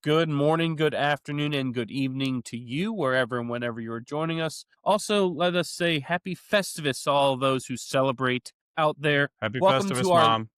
Good morning, good afternoon, and good evening to you, wherever and whenever you're joining us. Also, let us say happy Festivus to all those who celebrate out there. Happy Welcome Festivus, Mom.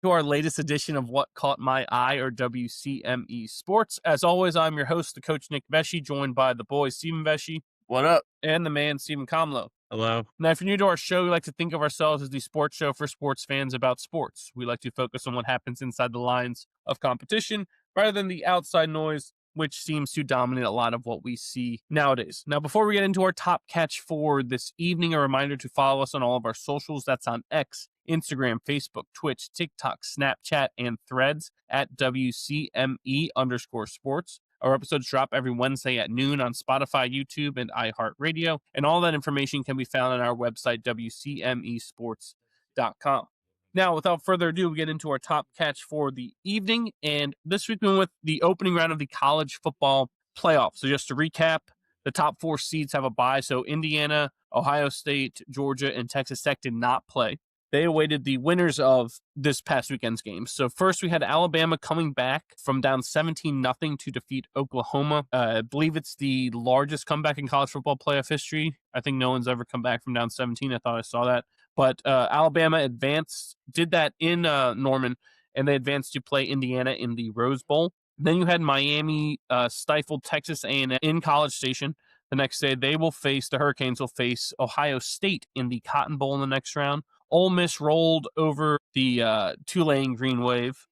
to our latest edition of What Caught My Eye, or WCME Sports. As always, I'm your host, the coach Nick Vesci, joined by the boy Stephen Vesci What up? and the man Stephen Comlow. Hello. Now, if you're new to our show, we like to think of ourselves as the sports show for sports fans about sports. We like to focus on what happens inside the lines of competition rather than the outside noise, which seems to dominate a lot of what we see nowadays. Now, before we get into our top catch for this evening, a reminder to follow us on all of our socials. That's on X, Instagram, Facebook, Twitch, TikTok, Snapchat, and Threads at WCME_sports. Our episodes drop every Wednesday at noon on Spotify, YouTube, and iHeartRadio, and all that information can be found on our website, WCMEsports.com. Now, without further ado, we get into our top catch for the evening, and this week we went with the opening round of the college football playoff. So just to recap, the top four seeds have a bye, so Indiana, Ohio State, Georgia, and Texas Tech did not play. They awaited the winners of this past weekend's games. So first we had Alabama coming back from down 17-0 to defeat Oklahoma. I believe it's the largest comeback in college football playoff history. I think no one's ever come back from down 17. I thought I saw that. But Alabama advanced, did that in Norman, and they advanced to play Indiana in the Rose Bowl. Then you had Miami stifled Texas A&M in College Station. The next day, the Hurricanes will face Ohio State in the Cotton Bowl in the next round. Ole Miss rolled over the Tulane Green Wave,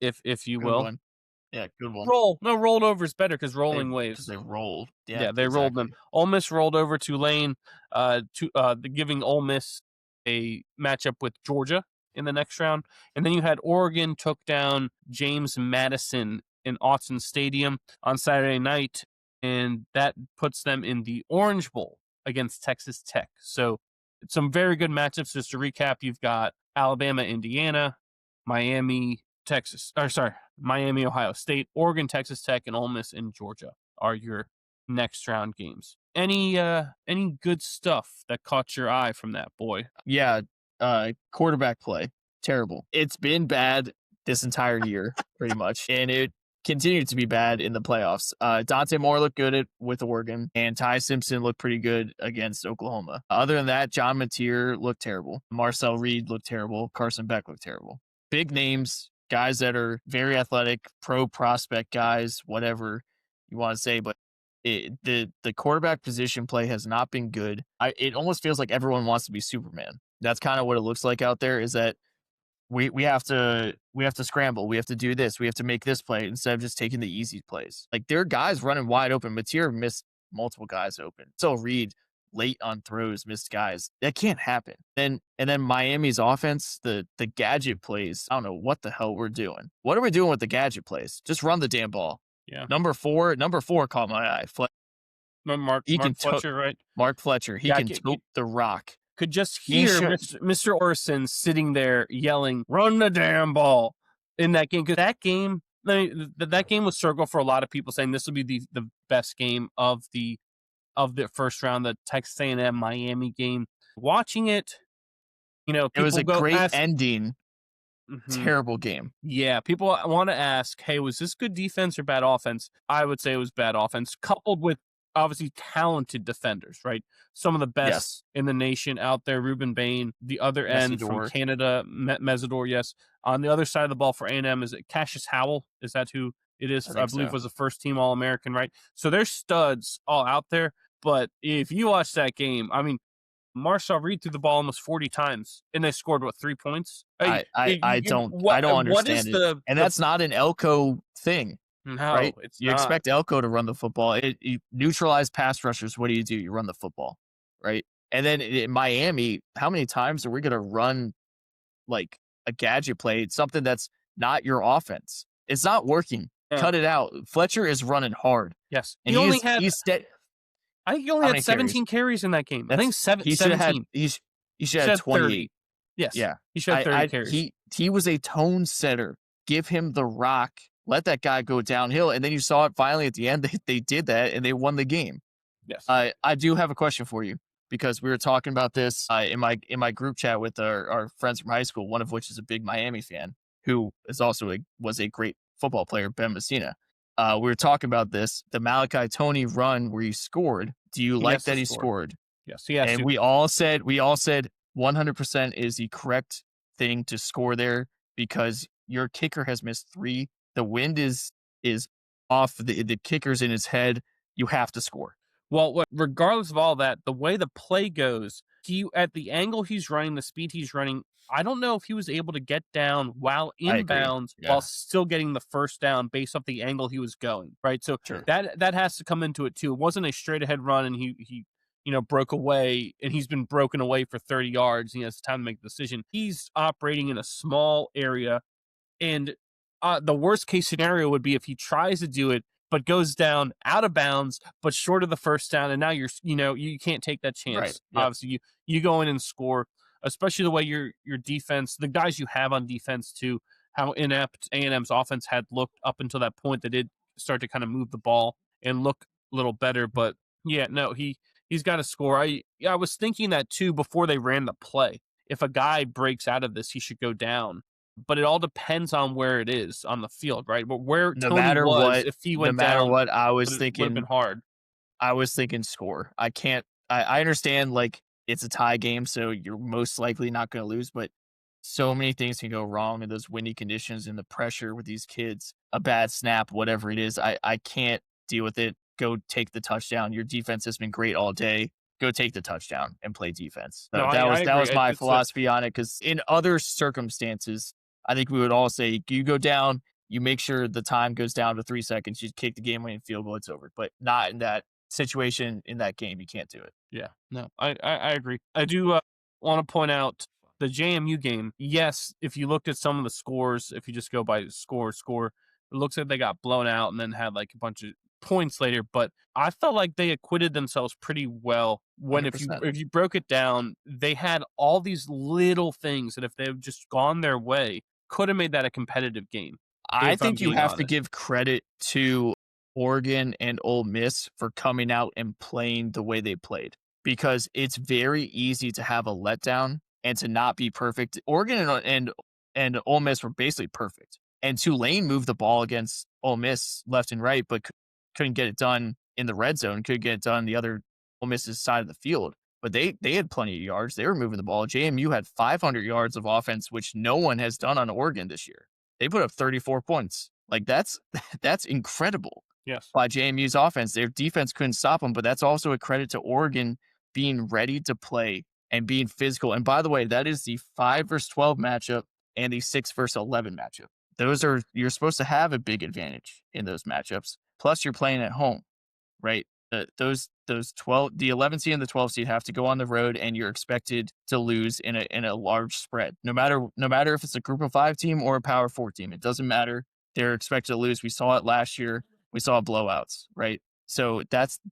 if you Good will. one. Yeah, good one. Rolled over is better because rolling waves. Because they rolled. Yeah, they rolled them. Ole Miss rolled over Tulane, giving Ole Miss a matchup with Georgia in the next round. And then you had Oregon took down James Madison in Autzen Stadium on Saturday night, and that puts them in the Orange Bowl against Texas Tech. So some very good matchups. Just to recap, you've got Alabama, Indiana, Miami, Ohio State, Oregon, Texas Tech, and Ole Miss in Georgia are your next round games. Any good stuff that caught your eye from that, boy? Yeah, quarterback play, terrible. It's been bad this entire year, pretty much, and it continued to be bad in the playoffs. Dante Moore looked good with Oregon, and Ty Simpson looked pretty good against Oklahoma. Other than that, John Mateer looked terrible. Marcel Reed looked terrible. Carson Beck looked terrible. Big names, guys that are very athletic, pro prospect guys, whatever you want to say, but the quarterback position play has not been good. It almost feels like everyone wants to be Superman. That's kind of what it looks like out there, is that we have to scramble. We have to do this. We have to make this play instead of just taking the easy plays. Like, there are guys running wide open. Mateer missed multiple guys open. So Reed late on throws missed guys. That can't happen. And then Miami's offense, the gadget plays. I don't know what the hell we're doing. What are we doing with the gadget plays? Just run the damn ball. Yeah. Number four caught my eye. Mark Fletcher, right? Mark Fletcher. He can tote the rock. Could just hear Mr. Orson sitting there yelling, "Run the damn ball!" in that game. Because that game was circled for a lot of people, saying this will be the best game of the first round, the Texas A&M Miami game. Watching it, it was a great ending. Mm-hmm. Terrible game. Yeah, people want to ask, hey, was this good defense or bad offense? I would say it was bad offense, coupled with obviously talented defenders, right? Some of the best in the nation out there. Ruben Bain, the other end from Canada, Mesidor, yes. On the other side of the ball for A&M, is it Cassius Howell? Is that who it is? I believe was a first-team All-American, right? So there's studs all out there. But if you watch that game, I mean, Marcel Reed threw the ball almost 40 times, and they scored, 3 points? I don't understand it. And that's not an Elko thing. No, right? It's you not. Expect Elko to run the football. You neutralize pass rushers. What do? You run the football, right? And then in Miami, how many times are we going to run like a gadget play, something that's not your offense? It's not working. Yeah. Cut it out. Fletcher is running hard. Yes. And I think he only had 17 carries in that game. I think 17. He should have 28. 30. Yes. Yeah. He should have 30 carries. He was a tone setter. Give him the rock. Let that guy go downhill. And then you saw it finally at the end. They did that, and they won the game. Yes. I do have a question for you, because we were talking about this in my group chat with our friends from high school, one of which is a big Miami fan, who is also was a great football player, Ben Messina. We were talking about this, the Malachi Tony run where he scored. Do you He like has to that he score. scored? Yes, he has And to. we all said 100% is the correct thing to score there because your kicker has missed three. The wind is off the kicker's in his head. You have to score. Well, regardless of all that, the way the play goes, he at the angle he's running, the speed he's running, I don't know if he was able to get down while I agree. inbounds while Yeah, still getting the first down based off the angle he was going, right? So sure. that has to come into it too. It wasn't a straight ahead run and he broke away and he's been broken away for 30 yards and he has time to make the decision. He's operating in a small area and the worst case scenario would be if he tries to do it, but goes down out of bounds, but short of the first down. And now you can't take that Right. chance. Yep. Obviously, you go in and score, especially the way your defense, the guys you have on defense too, how inept A&M's offense had looked up until that point. They did start to kind of move the ball and look a little better, but yeah, no, he's got to score. I was thinking that too before they ran the play. If a guy breaks out of this, he should go down, but it all depends on where it is on the field, right? But where No Tony matter was, what, if he no went matter down, what, would have been hard. I was thinking score. I can't. I understand like it's a tie game, so you're most likely not going to lose, but so many things can go wrong in those windy conditions and the pressure with these kids. A bad snap, whatever it is, I can't deal with it. Go take the touchdown. Your defense has been great all day. Go take the touchdown and play defense. No, So that I was that agree. was my It's a philosophy on it. Because in other circumstances, I think we would all say you go down, you make sure the time goes down to 3 seconds, you kick the game winning field goal, it's over. But not in that situation in that game. You can't do it. Yeah, no, I agree. I do want to point out the JMU game. Yes, if you looked at some of the scores, if you just go by score, it looks like they got blown out and then had like a bunch of points later. But I felt like they acquitted themselves pretty well when if you 100%. if you broke it down, they had all these little things that if they had just gone their way, could have made that a competitive game. I If I'm think you being have to honest. give credit to Oregon and Ole Miss for coming out and playing the way they played because it's very easy to have a letdown and to not be perfect. Oregon and Ole Miss were basically perfect, and Tulane moved the ball against Ole Miss left and right, but couldn't get it done in the red zone. Could get it done the other Ole Miss's side of the field. But they had plenty of yards. They were moving the ball. JMU had 500 yards of offense, which no one has done on Oregon this year. They put up 34 points. Like that's that's incredible Yes. by JMU's offense. Their defense couldn't stop them, but that's also a credit to Oregon being ready to play and being physical. And by the way, that is the 5 versus 12 matchup and the 6 versus 11 matchup. Those are you're supposed to have a big advantage in those matchups. Plus, you're playing at home, right? Those 12, the 11 seed and the 12 seed have to go on the road, and you're expected to lose in a large spread. No matter if it's a Group of 5 team or a Power 4 team, it doesn't matter. They're expected to lose. We saw it last year. We saw blowouts, right? So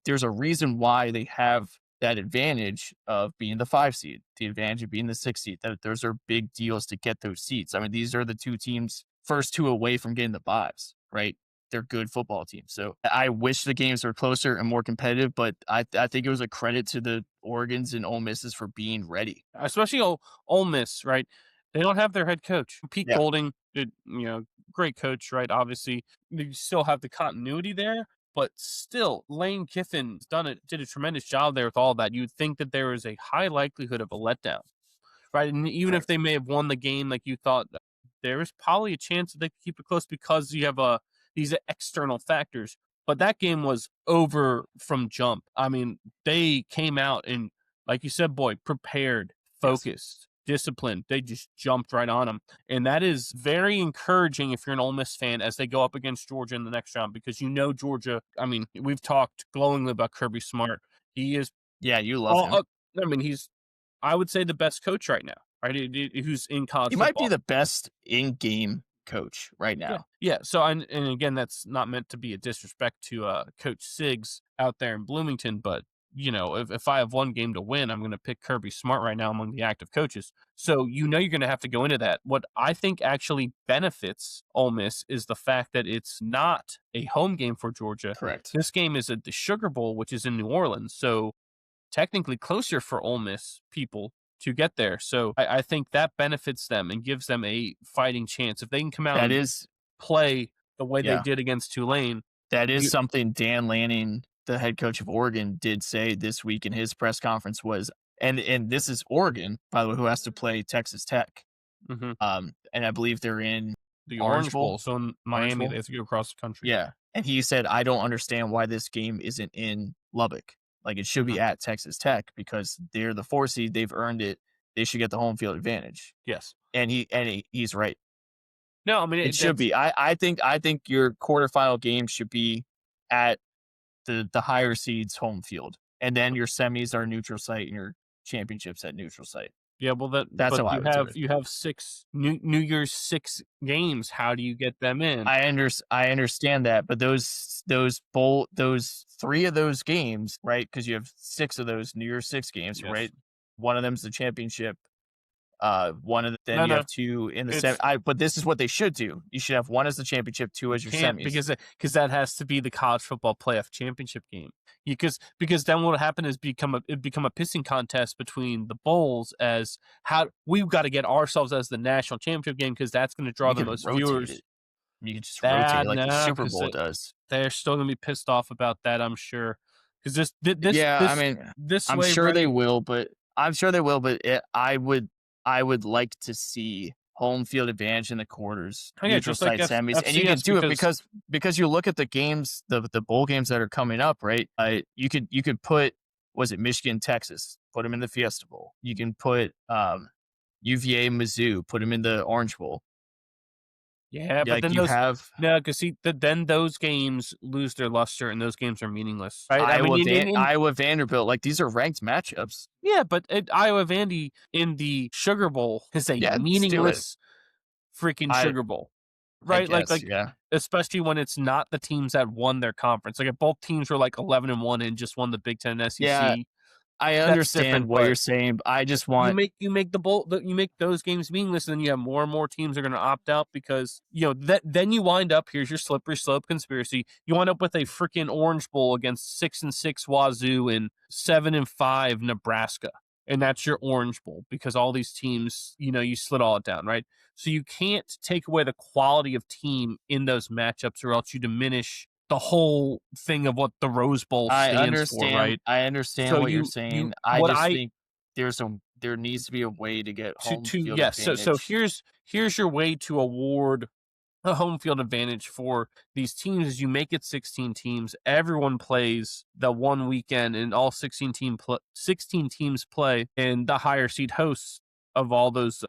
there's a reason why they have that advantage of being the 5 seed, the advantage of being the 6 seed. Those are big deals to get those seats. I mean, these are the two teams first two away from getting the buys, right? They're good football teams. So I wish the games were closer and more competitive, but I think it was a credit to the Oregons and Ole Misses for being ready. Especially Ole Miss, right? They don't have their head coach. Pete Yeah, Golding did, great coach, right? Obviously, you still have the continuity there, but still, Lane Kiffin's did a tremendous job there with all that. You'd think that there is a high likelihood of a letdown, right? And even if correct. they may have won the game like you thought, there is probably a chance that they could keep it close because you have these external factors. But that game was over from jump. I mean, they came out and, like you said, boy, prepared, Yes. focused, disciplined. They just jumped right on them. And that is very encouraging if you're an Ole Miss fan as they go up against Georgia in the next round because Georgia. I mean, we've talked glowingly about Kirby Smart. He is Yeah, you love all him. up. I mean, he's, I would say, the best coach right now, right? Who's in college He might be football. the best in-game coach right Yeah, now. yeah. So, and again, that's not meant to be a disrespect to Coach Siggs out there in Bloomington, but if I have one game to win, I'm going to pick Kirby Smart right now among the active coaches. So you're going to have to go into that. What I think actually benefits Ole Miss is the fact that it's not a home game for Georgia. Correct. This game is at the Sugar Bowl, which is in New Orleans. So technically closer for Ole Miss people to get there. So I think that benefits them and gives them a fighting chance. If they can come out That and is play the way they Yeah. did against Tulane. That is You something Dan Lanning, the head coach of Oregon, did say this week in his press conference was, and this is Oregon, by the way, who has to play Texas Tech. mhm. And I believe they're in The Orange Orange Bowl. Bowl, so in Orange Miami, they Bowl? have to go across the country. Yeah. And he said, I don't understand why this game isn't in Lubbock. Like it should be Mhm. at Texas Tech because they're the 4 seed. They've earned it. They should get the home field advantage. Yes. He's right. No, I mean, It should that's be. I think your quarterfinal game should be at the higher seeds home field. And then your semis are neutral site and your championships at neutral site. yeah, well, That's but how I would do it. you have 6 New Year's 6 games. How do you get them in? I understand that, but those 3 of those games, right? Because you have 6 of those New Year's 6 games, Yes. right? One of them's the championship. One of the, then No, you no, have 2 in the it's but this is what they should do. You should have 1 as the championship, 2 you as your can't semis. because that has to be the college football playoff championship game. Because then what will happen is become a pissing contest between the bowls as how we've got to get ourselves as the national championship game because that's going to draw You the can most rotate viewers. it. You can just rotate That it like the no, Super because Bowl does. they're still going to be pissed off about that. I'm sure because Yeah, I mean, this I'm way, sure right? they will, but I would like to see home field advantage in the quarters, Oh, yeah, neutral just like site semis, and you FCS could do it because because you look at the games, the bowl games that are coming up, right? You could put, was it Michigan, Texas, put them in the Fiesta Bowl. You can put UVA, Mizzou, put them in the Orange Bowl. yeah, but Like then you those have no, because see, then those games lose their luster and those games are meaningless, right? I mean, in Iowa, Vanderbilt, like these are ranked matchups. yeah, but Iowa Vandy in the Sugar Bowl is a Yeah, let's do it. meaningless freaking I Sugar Bowl, I right? guess, yeah. Especially when it's not the teams that won their conference. Like if both teams were like 11-1 and just won the Big Ten and Yeah, SEC, I that's understand different. what But you're saying, but I just you want make the bowl you make those games meaningless, and then you have more and more teams are going to opt out because that then you wind up here's your slippery slope conspiracy. You wind up with a freaking Orange Bowl against 6-6 Wazoo and 7-5 Nebraska, and that's your Orange Bowl because all these teams you split all it down, right? So you can't take away the quality of team in those matchups, or else you diminish the whole thing of what the Rose Bowl stands for, right? I understand So what you're you saying. I what just I think there needs to be a way to get home to field yes. So advantage. here's your way to award a home field advantage for these teams is you make it 16 teams. Everyone plays the one weekend, and all 16 teams play, and the higher seed hosts of all those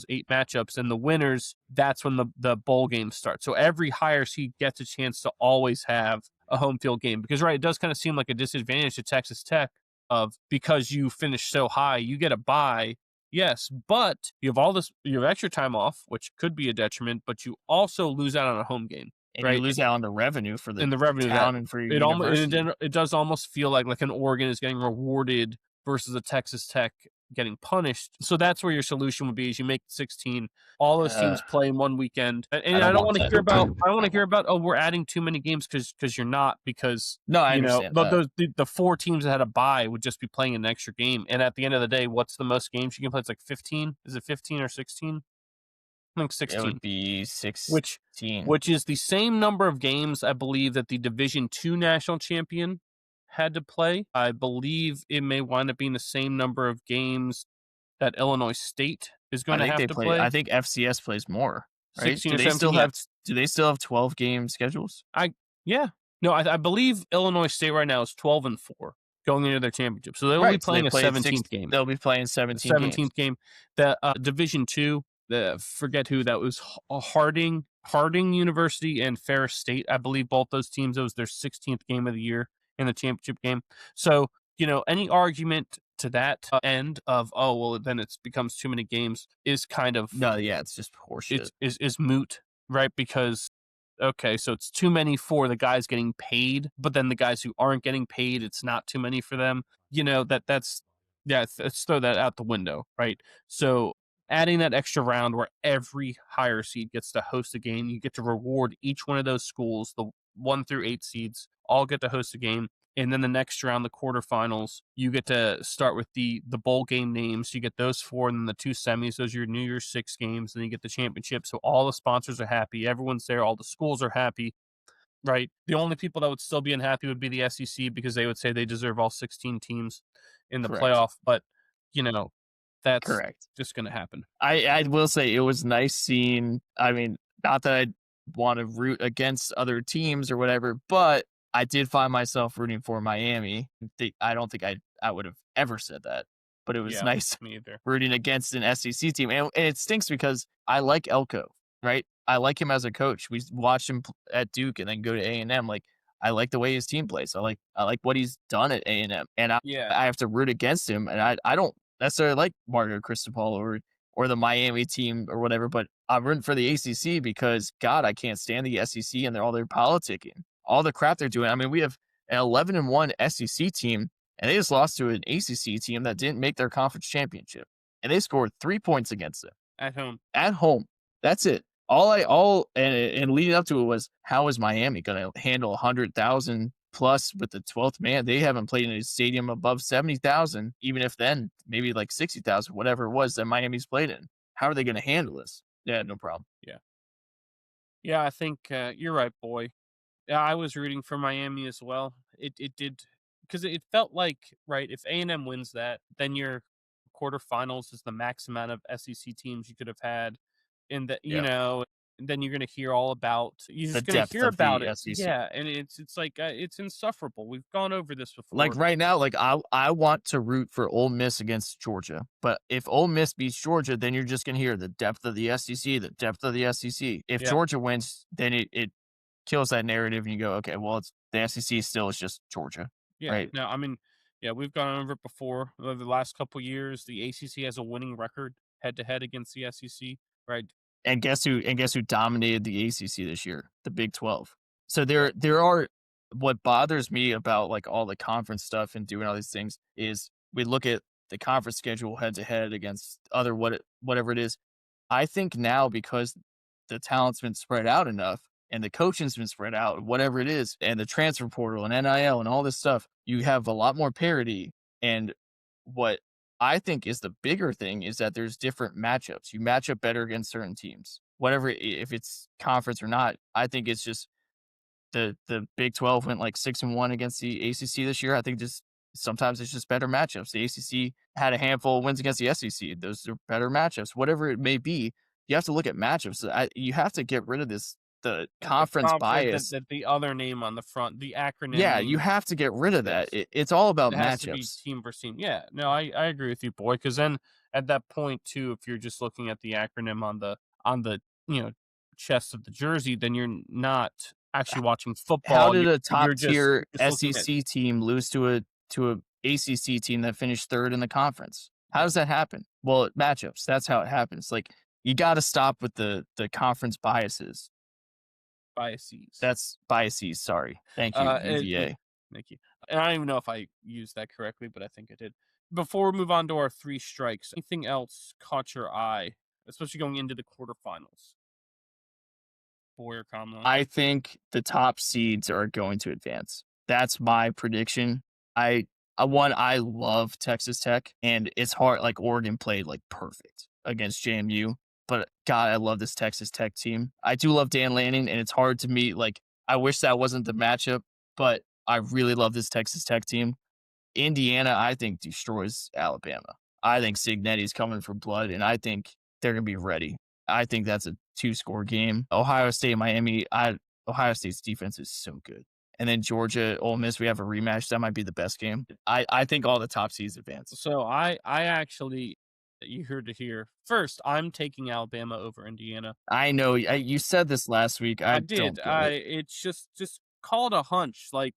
8 matchups, and the winners. That's when the bowl games start. So every higher seed gets a chance to always have a home field game because right, it does kind of seem like a disadvantage to Texas Tech of because you finish so high, you get a bye. Yes, but you have extra time off, which could be a detriment, but you also lose out on a home game, And you right? lose out on the revenue for the And the revenue that town and for your it almost university. it does almost feel like an Oregon is getting rewarded versus a Texas Tech getting punished. So that's where your solution would be: is you make 16, all those Uh, teams play in one weekend, I and don't want that. I don't want to hear about oh we're adding too many games because you're not because No, I understand that. the 4 teams that had a bye would just be playing an extra game, and at the end of the day, what's the most games you can play? It's like 15. Is it 15 or 16? I think It 16. would be Which 16. which is the same number of games I believe that the Division II national champion had to play. I believe it may wind up being the same number of games that Illinois State is going to have to I play. think FCS plays more, right? 16 or 17, yeah. Do they still have 12 game schedules? Yeah. No, I believe Illinois State right now is 12-4 going into their championship. So they will be Right. So playing a 17th game. they'll be playing The 17 games. 17th game. The Division II, the forget who that was, Harding University and Ferris State. I believe both those teams, it was their 16th game of the year in the championship game. So, any argument to that end of, oh, well, then it becomes too many games is kind of, No, yeah, it's just horseshit. is moot, right? Because, okay, so it's too many for the guys getting paid, but then the guys who aren't getting paid, it's not too many for them. Let's throw that out the window, right? So adding that extra round where every higher seed gets to host a game, you get to reward each one of those schools, the 1 through 8 seeds, all get to host a game. And then the next round, the quarterfinals, you get to start with the bowl game names. You get those four, and then the two semis. Those are your New Year's Six games. And then you get the championship. So all the sponsors are happy. Everyone's there. All the schools are happy, right? The only people that would still be unhappy would be the SEC because they would say they deserve all 16 teams in the Correct. playoff. But, you know, that's Correct. just going to happen. I will say it was nice seeing. I mean, not that I want to root against other teams or whatever, but I did find myself rooting for Miami. I don't think I would have ever said that, but it was Yeah, nice me either. rooting against an SEC team, and it stinks because I like Elko, right? I like him as a coach. We watched him at Duke and then go to A&M. Like I like the way his team plays. I like what he's done at A&M, and Yeah, I have to root against him, and I don't necessarily like Mario Cristobal or the Miami team or whatever, but I'm rooting for the ACC because God, I can't stand the SEC and all their politicking, all the crap they're doing. I mean, we have an 11-1 SEC team, and they just lost to an ACC team that didn't make their conference championship, and they scored 3 points against them at home. at home. That's it. All and leading up to it was how is Miami going to handle 100,000 plus with the 12th man? They haven't played in a stadium above 70,000, even if then maybe like 60,000, whatever it was that Miami's played in. How are they going to handle this? Yeah, no problem. Yeah. Yeah, I think you're right, boy. Yeah, I was rooting for Miami as well. It did because it felt like right if A&M wins that, then your quarterfinals is the max amount of SEC teams you could have had, in the Yeah, then you're gonna hear all about you're the just gonna depth hear of about the it. SEC. Yeah, and it's like it's insufferable. We've gone over this Like before. right now, like I want to root for Ole Miss against Georgia, but if Ole Miss beats Georgia, then you're just gonna hear the depth of the SEC, the depth of the SEC. If Yeah, Georgia wins, then it kills that narrative, and you go, okay, well, it's the SEC still is just Georgia, yeah. right? No, I mean, yeah, we've gone over it before. The last couple years, the ACC has a winning record head to head against the SEC. Right? And guess who dominated the ACC this year? The Big 12. So Yeah. there are what bothers me about like all the conference stuff and doing all these things is we look at the conference schedule head to head against other whatever it is. I think now because the talent's been spread out enough and the coaching's been spread out, whatever it is, and the transfer portal and NIL and all this stuff, you have a lot more parity. And what I think is the bigger thing is that there's different matchups. You match up better against certain teams, whatever, if it's conference or not. I think it's just the Big 12 went like 6-1 against the ACC this year. I think just sometimes it's just better matchups. The ACC had a handful of wins against the SEC. Those are better matchups. Whatever it may be, you have to look at matchups. You have to get rid of the The conference conference bias. that the other name on the front, the acronym Yeah, you means have to get rid of that. this. It's all about It has to be matchups. team versus team. Yeah, no, I agree with you, boy. Because then at that point too, if you're just looking at the acronym on the you know chest of the jersey, then you're not actually watching How football. did a You're top tier just looking at SEC team lose to a ACC team that finished third in the conference? How yeah does that happen? Well, matchups. That's how it happens. Like you got to stop with the conference biases. biases. That's biases. Sorry. Thank you, Yeah, UVA. thank you. And I don't even know if I used that correctly, but I think I did. Before we move on to our three strikes, anything else caught your eye, especially going into the quarterfinals? Boy or Kamla? I think the top seeds are going to advance. That's my prediction. I I love Texas Tech, and it's hard. Like Oregon played like perfect against JMU, but God, I love this Texas Tech team. I do love Dan Lanning, and it's hard to meet. Like I wish that wasn't the matchup, but I really love this Texas Tech team. Indiana, I think destroys Alabama. I think Signetti's coming for blood, and I think they're gonna be ready. I think that's a two-score game. Ohio State, Miami. Ohio State's defense is so good. And then Georgia, Ole Miss, we have a rematch. That might be the best game. I think all the top seeds advance. So I actually you heard it here first. I'm taking Alabama over Indiana. I know you said this last week. I I did. don't get it. It's just call it a hunch. Like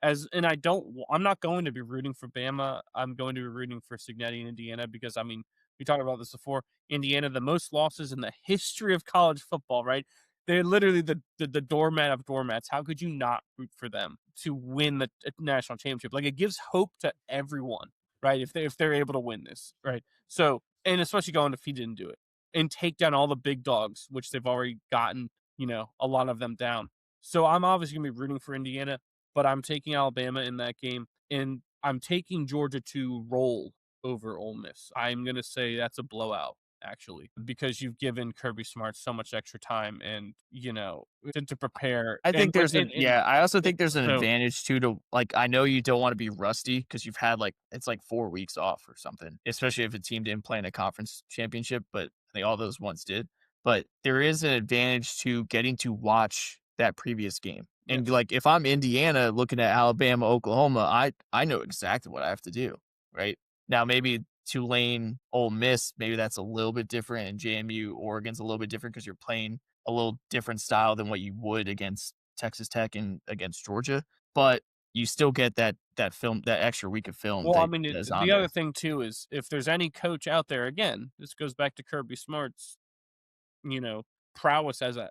as and I don't. I'm not going to be rooting for Bama. I'm going to be rooting for Signetti and Indiana because I mean we talked about this before. Indiana, the most losses in the history of college football. Right? They're literally the doormat of doormats. How could you not root for them to win the national championship? Like it gives hope to everyone, right? If they're able to win this, right? So and especially going if he didn't do it and take down all the big dogs, which they've already gotten a lot of them down. So I'm obviously gonna be rooting for Indiana. but I'm taking Alabama in that game, and I'm taking Georgia to roll over Ole Miss. I'm gonna say that's a blowout, actually, because you've given Kirby Smart so much extra time and, to prepare. I And think but there's an yeah, I also think there's an so advantage too to like I know you don't want to be rusty because you've had like it's like 4 weeks off or something, especially if a team didn't play in a conference championship, but I think all those ones did. But there is an advantage to getting to watch that previous game. And yes. like if I'm Indiana looking at Alabama, Oklahoma, I know exactly what I have to do. Right. Now maybe Tulane, Ole Miss, maybe that's a little bit different, and JMU, Oregon's a little bit different because you're playing a little different style than what you would against Texas Tech and against Georgia, but you still get that extra week of film Well, I that mean, is on the other there. thing too is if there's any coach out there, again, this goes back to Kirby Smart's, you know, prowess as a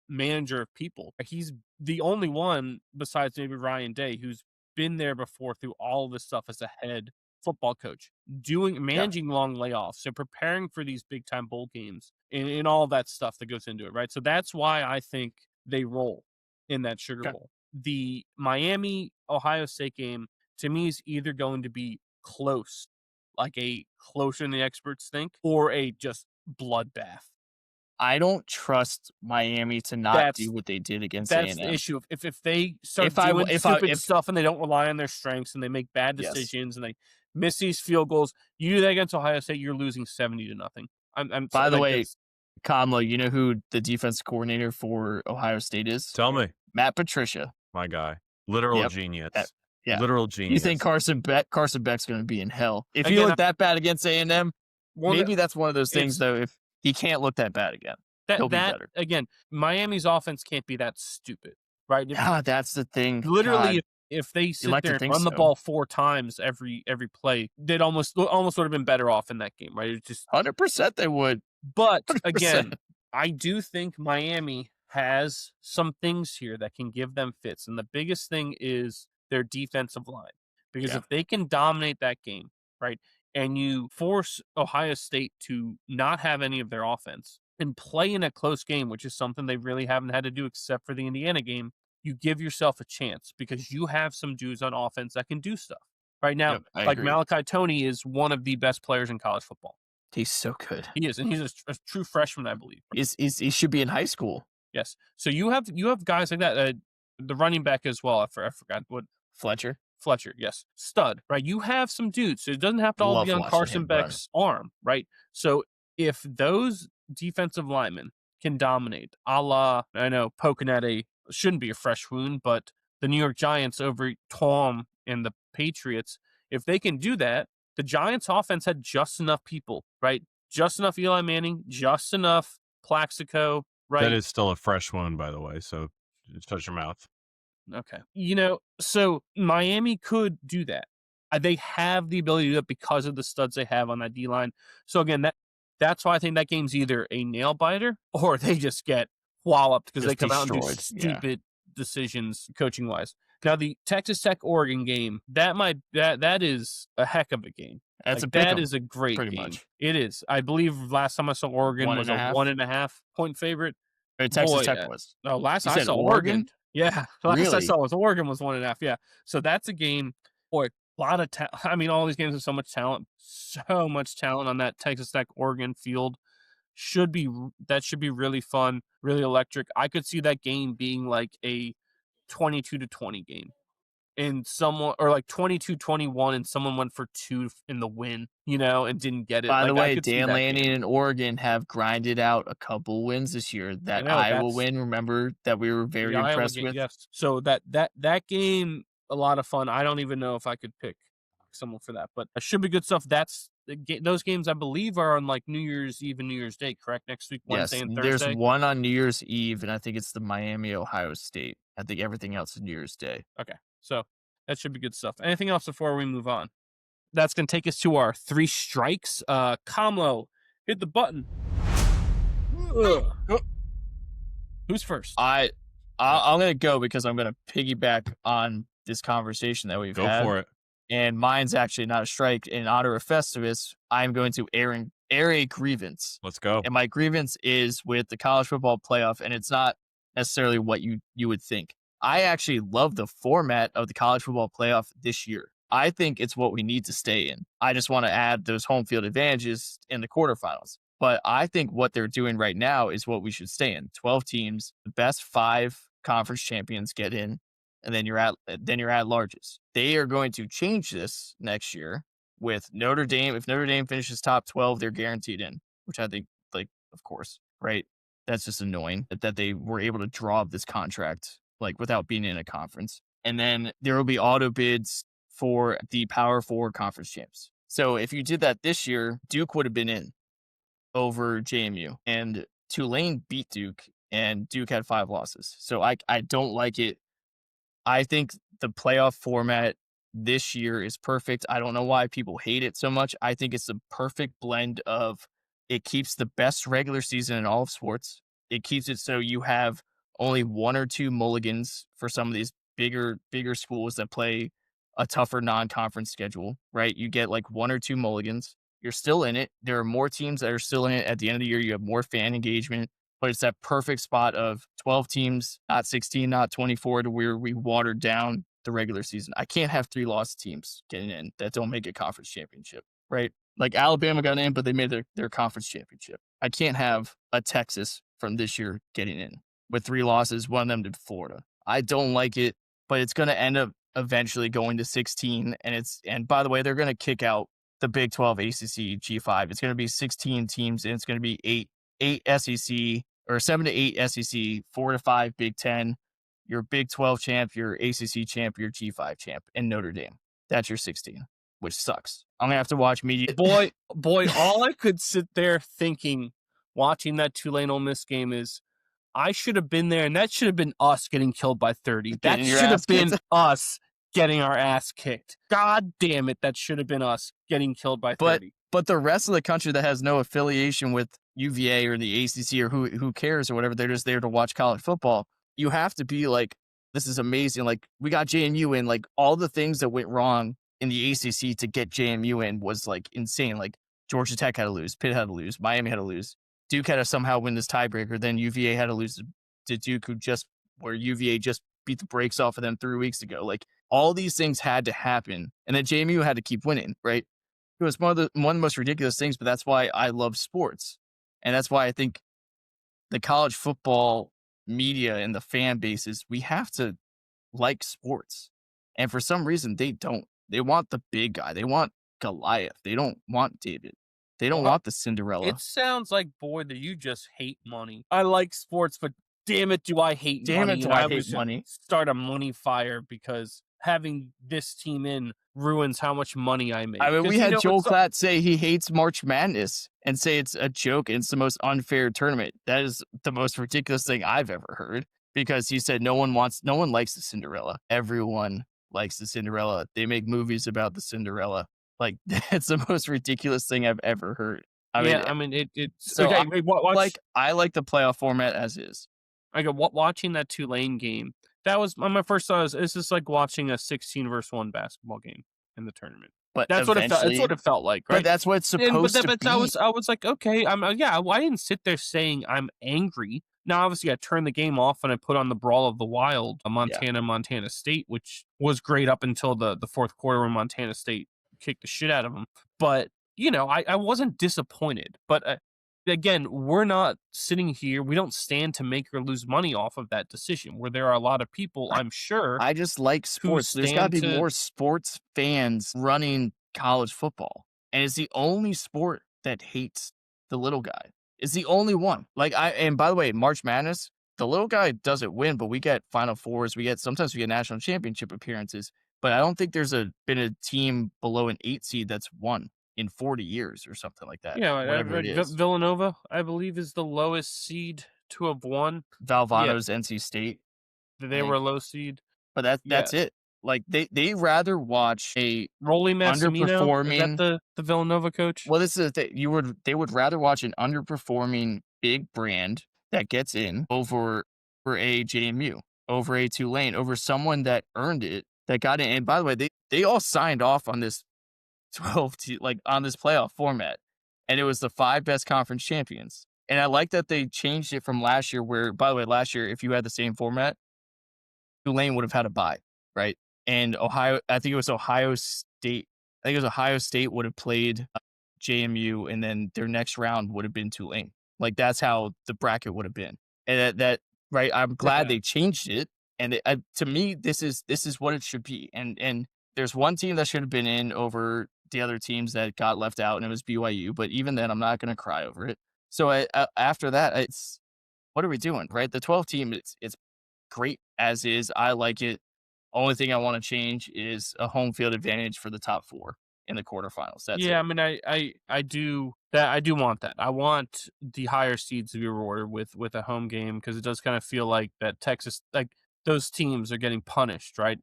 manager of people. He's the only one besides maybe Ryan Day who's been there before through all of this stuff as a head football coach, doing Yeah, managing long layoffs and preparing for these big time bowl games and all that stuff that goes into it, right? So that's why I think they roll in that Sugar okay. Bowl. The Miami Ohio State game to me is either going to be close, like a closer than the experts think, or a just bloodbath. I don't trust Miami to not do That's what they did against that's the A&M. issue. If they start If I doing if I stupid if stuff and they don't rely on their strengths and they make bad yes. decisions and they miss these field goals, you do that against Ohio State, you're losing 70-0. I'm so By the like way, that's Kamla, you know who the defense coordinator for Ohio State is? Tell me, Matt Patricia. my guy. Literal Yep. That, genius. yeah. Literal You think genius. Carson Beck's going to be in hell? If he again looked that bad against A&M, one of maybe that's one of those things it's though. If he can't look that bad again, he'll be that better. again, Miami's offense can't be that stupid, right? Ah, that's the thing. Literally, God, if they you sit like there to and think run the so. ball 4 times every play, they'd almost would have been better off in that game, right? It's just 100% they would. but 100%. again, I do think Miami has some things here that can give them fits, and the biggest thing is their defensive line. Because Yeah. if they can dominate that game, right, and you force Ohio State to not have any of their offense and play in a close game, which is something they really haven't had to do except for the Indiana game, you give yourself a chance because you have some dudes on offense that can do stuff. Right now, Yep, I like agree. Malachi Tony is one of the best players in college football. He's so good. He is, and he's a true freshman, I believe. He should be in high school. Yes. So you have guys like that. The running back as well. I forgot what Fletcher. Fletcher. Yes, stud. Right. You have some dudes. So it doesn't have to all be Love on watching Carson him run. Beck's arm. Right. So if those defensive linemen can dominate, a la I know poking at a shouldn't be a fresh wound, but the New York Giants over Tom and the Patriots, if they can do that, the Giants offense had just enough people, right? Just enough Eli Manning, just enough Plaxico, That right? is still a fresh wound, by the way. So shut your mouth. Okay. So Miami could do that. They have the ability to do it because of the studs they have on that D line. So again, that's why I think that game's either a nail biter or they just get walloped because they Just come out and do destroyed. Yeah. stupid decisions coaching wise. Now the Texas Tech Oregon game, that is a heck of a game. That's Like, a pick that 'em, is a great pretty game. much. It is. I believe last time I saw Oregon One was and a a half. 1.5 point favorite. Texas Boy, Tech was. no, last You I said saw Oregon. Oregon? Yeah, last I Really? saw was Oregon was 1.5. Yeah, so that's a game. Boy, a lot of I mean, all these games have so much talent on that Texas Tech Oregon field. That should be really fun, really electric. I could see that game being like a 22-20 game, and someone or like 22-21, and someone went for 2 in the win, and didn't get it. By the Like I way, could see Dan that Lanning game. and Oregon have grinded out a couple wins this year. I That know Iowa that's win, remember, that we were very the Iowa impressed game, with? yes. So that game, a lot of fun. I don't even know if I could pick someone for that, but it should be good stuff. Those games, I believe, are on like New Year's Eve and New Year's Day, correct? Next week, Wednesday Yes, and there's Thursday. one on New Year's Eve, and I think it's the Miami, Ohio State. I think everything else is New Year's Day. Okay, so that should be good stuff. Anything else before we move on? That's going to take us to our 3 strikes. Kamlo, hit the button. Ugh. Who's first? I'm gonna go because I'm gonna piggyback on this conversation that we've Go had. for it. And mine's actually not a strike. In honor of Festivus, I'm going to air a grievance. Let's go. And my grievance is with the college football playoff, and it's not necessarily what you would think. I actually love the format of the college football playoff this year. I think it's what we need to stay in. I just want to add those home field advantages in the quarterfinals. But I think what they're doing right now is what we should stay in. 12 teams, the best 5 conference champions get in, and then you're at larges. They are going to change this next year with Notre Dame. If Notre Dame finishes top 12, they're guaranteed in, which I think, like, of course, right? That's just annoying that they were able to draw up this contract like without being in a conference. And then there will be auto bids for the Power 4 conference champs. So if you did that this year, Duke would have been in over JMU, and Tulane beat Duke, and Duke had 5 losses. So I don't like it. I think the playoff format this year is perfect. I don't know why people hate it so much. I think it's the perfect blend of it keeps the best regular season in all of sports. It keeps it so you have only 1 or 2 mulligans for some of these bigger schools that play a tougher non-conference schedule, right? You get like 1 or 2 mulligans. You're still in it. There are more teams that are still in it at the end of the year. You have more fan engagement, but it's that perfect spot of 12 teams, not 16, not 24, to where we watered down the regular season. I can't have 3 lost teams getting in that don't make a conference championship, right? Like Alabama got in, but they made their conference championship. I can't have a Texas from this year getting in with 3 losses, one of them to Florida. I don't like it, but it's going to end up eventually going to 16. And by the way, they're going to kick out the Big 12 ACC G5. It's going to be 16 teams, and it's going to be 8 SEC or 7 to 8 SEC, 4 to 5 Big 10, your Big 12 champ, your ACC champ, your G5 champ, and Notre Dame. That's your 16, which sucks. I'm going to have to watch media. Boy, all I could sit there thinking, watching that Tulane Ole Miss game is, I should have been there, and that should have been us getting killed by 30. That should have been us getting our ass kicked. God damn it, that should have been us getting killed by 30. But the rest of the country that has no affiliation with UVA or the ACC or who cares or whatever, they're just there to watch college football. You have to be like, this is amazing. Like, we got JMU in. Like, all the things that went wrong in the ACC to get JMU in was like insane. Like, Georgia Tech had to lose, Pitt had to lose, Miami had to lose, Duke had to somehow win this tiebreaker. Then UVA had to lose to Duke, where UVA just beat the brakes off of them 3 weeks ago. Like, all these things had to happen, and then JMU had to keep winning, right? It was one of the most ridiculous things, but that's why I love sports. And that's why I think the college football media and the fan bases, we have to like sports. And for some reason, they don't. They want the big guy. They want Goliath. They don't want David. They don't want the Cinderella. It sounds like, boy, that you just hate money. I like sports, but damn it, do I hate money. Damn it, do I hate money. Start a money fire because having this team in ruins how much money I make. I mean, we had Joel Klatt say he hates March Madness and say it's a joke and it's the most unfair tournament. That is the most ridiculous thing I've ever heard, because he said no one likes the Cinderella. Everyone likes the Cinderella. They make movies about the Cinderella. Like, that's the most ridiculous thing I've ever heard. I mean, so okay. I like the playoff format as is. Watching that Tulane game, that was my first thought. It's just like watching a 16 versus 1 basketball game in the tournament. But that's what it felt. That's what it felt like, right? But that's what it's supposed to be. I was like, okay, I didn't sit there saying I'm angry. Now, obviously, I turned the game off and I put on the Brawl of the Wild, Montana State, which was great up until the fourth quarter when Montana State kicked the shit out of them. But I wasn't disappointed. But again, we're not sitting here. We don't stand to make or lose money off of that decision, where there are a lot of people, I'm sure. I just like sports. There's got to be more sports fans running college football. And it's the only sport that hates the little guy. It's the only one. And by the way, March Madness, the little guy doesn't win, but we get Final Fours. Sometimes we get national championship appearances. But I don't think there's been a team below an 8 seed that's won in 40 years or something like that. Yeah, Villanova, I believe, is the lowest seed to have won. Valvano's NC State. They were a low seed. But that's it. Like, they rather watch a Rolly Massimino, underperforming. Is that the Villanova coach? Well, this is the thing. They would rather watch an underperforming big brand that gets in over a JMU, over a Tulane, over someone that earned it, that got in. And by the way, they all signed off on this 12 on this playoff format, and it was the 5 best conference champions. And I like that they changed it from last year, where, by the way, last year, if you had the same format, Tulane would have had a bye, right? And I think it was Ohio State. I think it was Ohio State would have played JMU, and then their next round would have been Tulane. Like that's how the bracket would have been. And that right. I'm glad Yeah. they changed it. And to me, this is what it should be. And there's one team that should have been in over the other teams that got left out, and it was BYU. But even then, I'm not going to cry over it. So after that, it's what are we doing, right? The 12 team, it's great as is. I like it. Only thing I want to change is a home field advantage for the top 4 in the quarterfinals. That's Yeah, it. I mean, I do that. I do want that. I want the higher seeds to be rewarded with a home game because it does kind of feel like that Texas, like those teams are getting punished, right?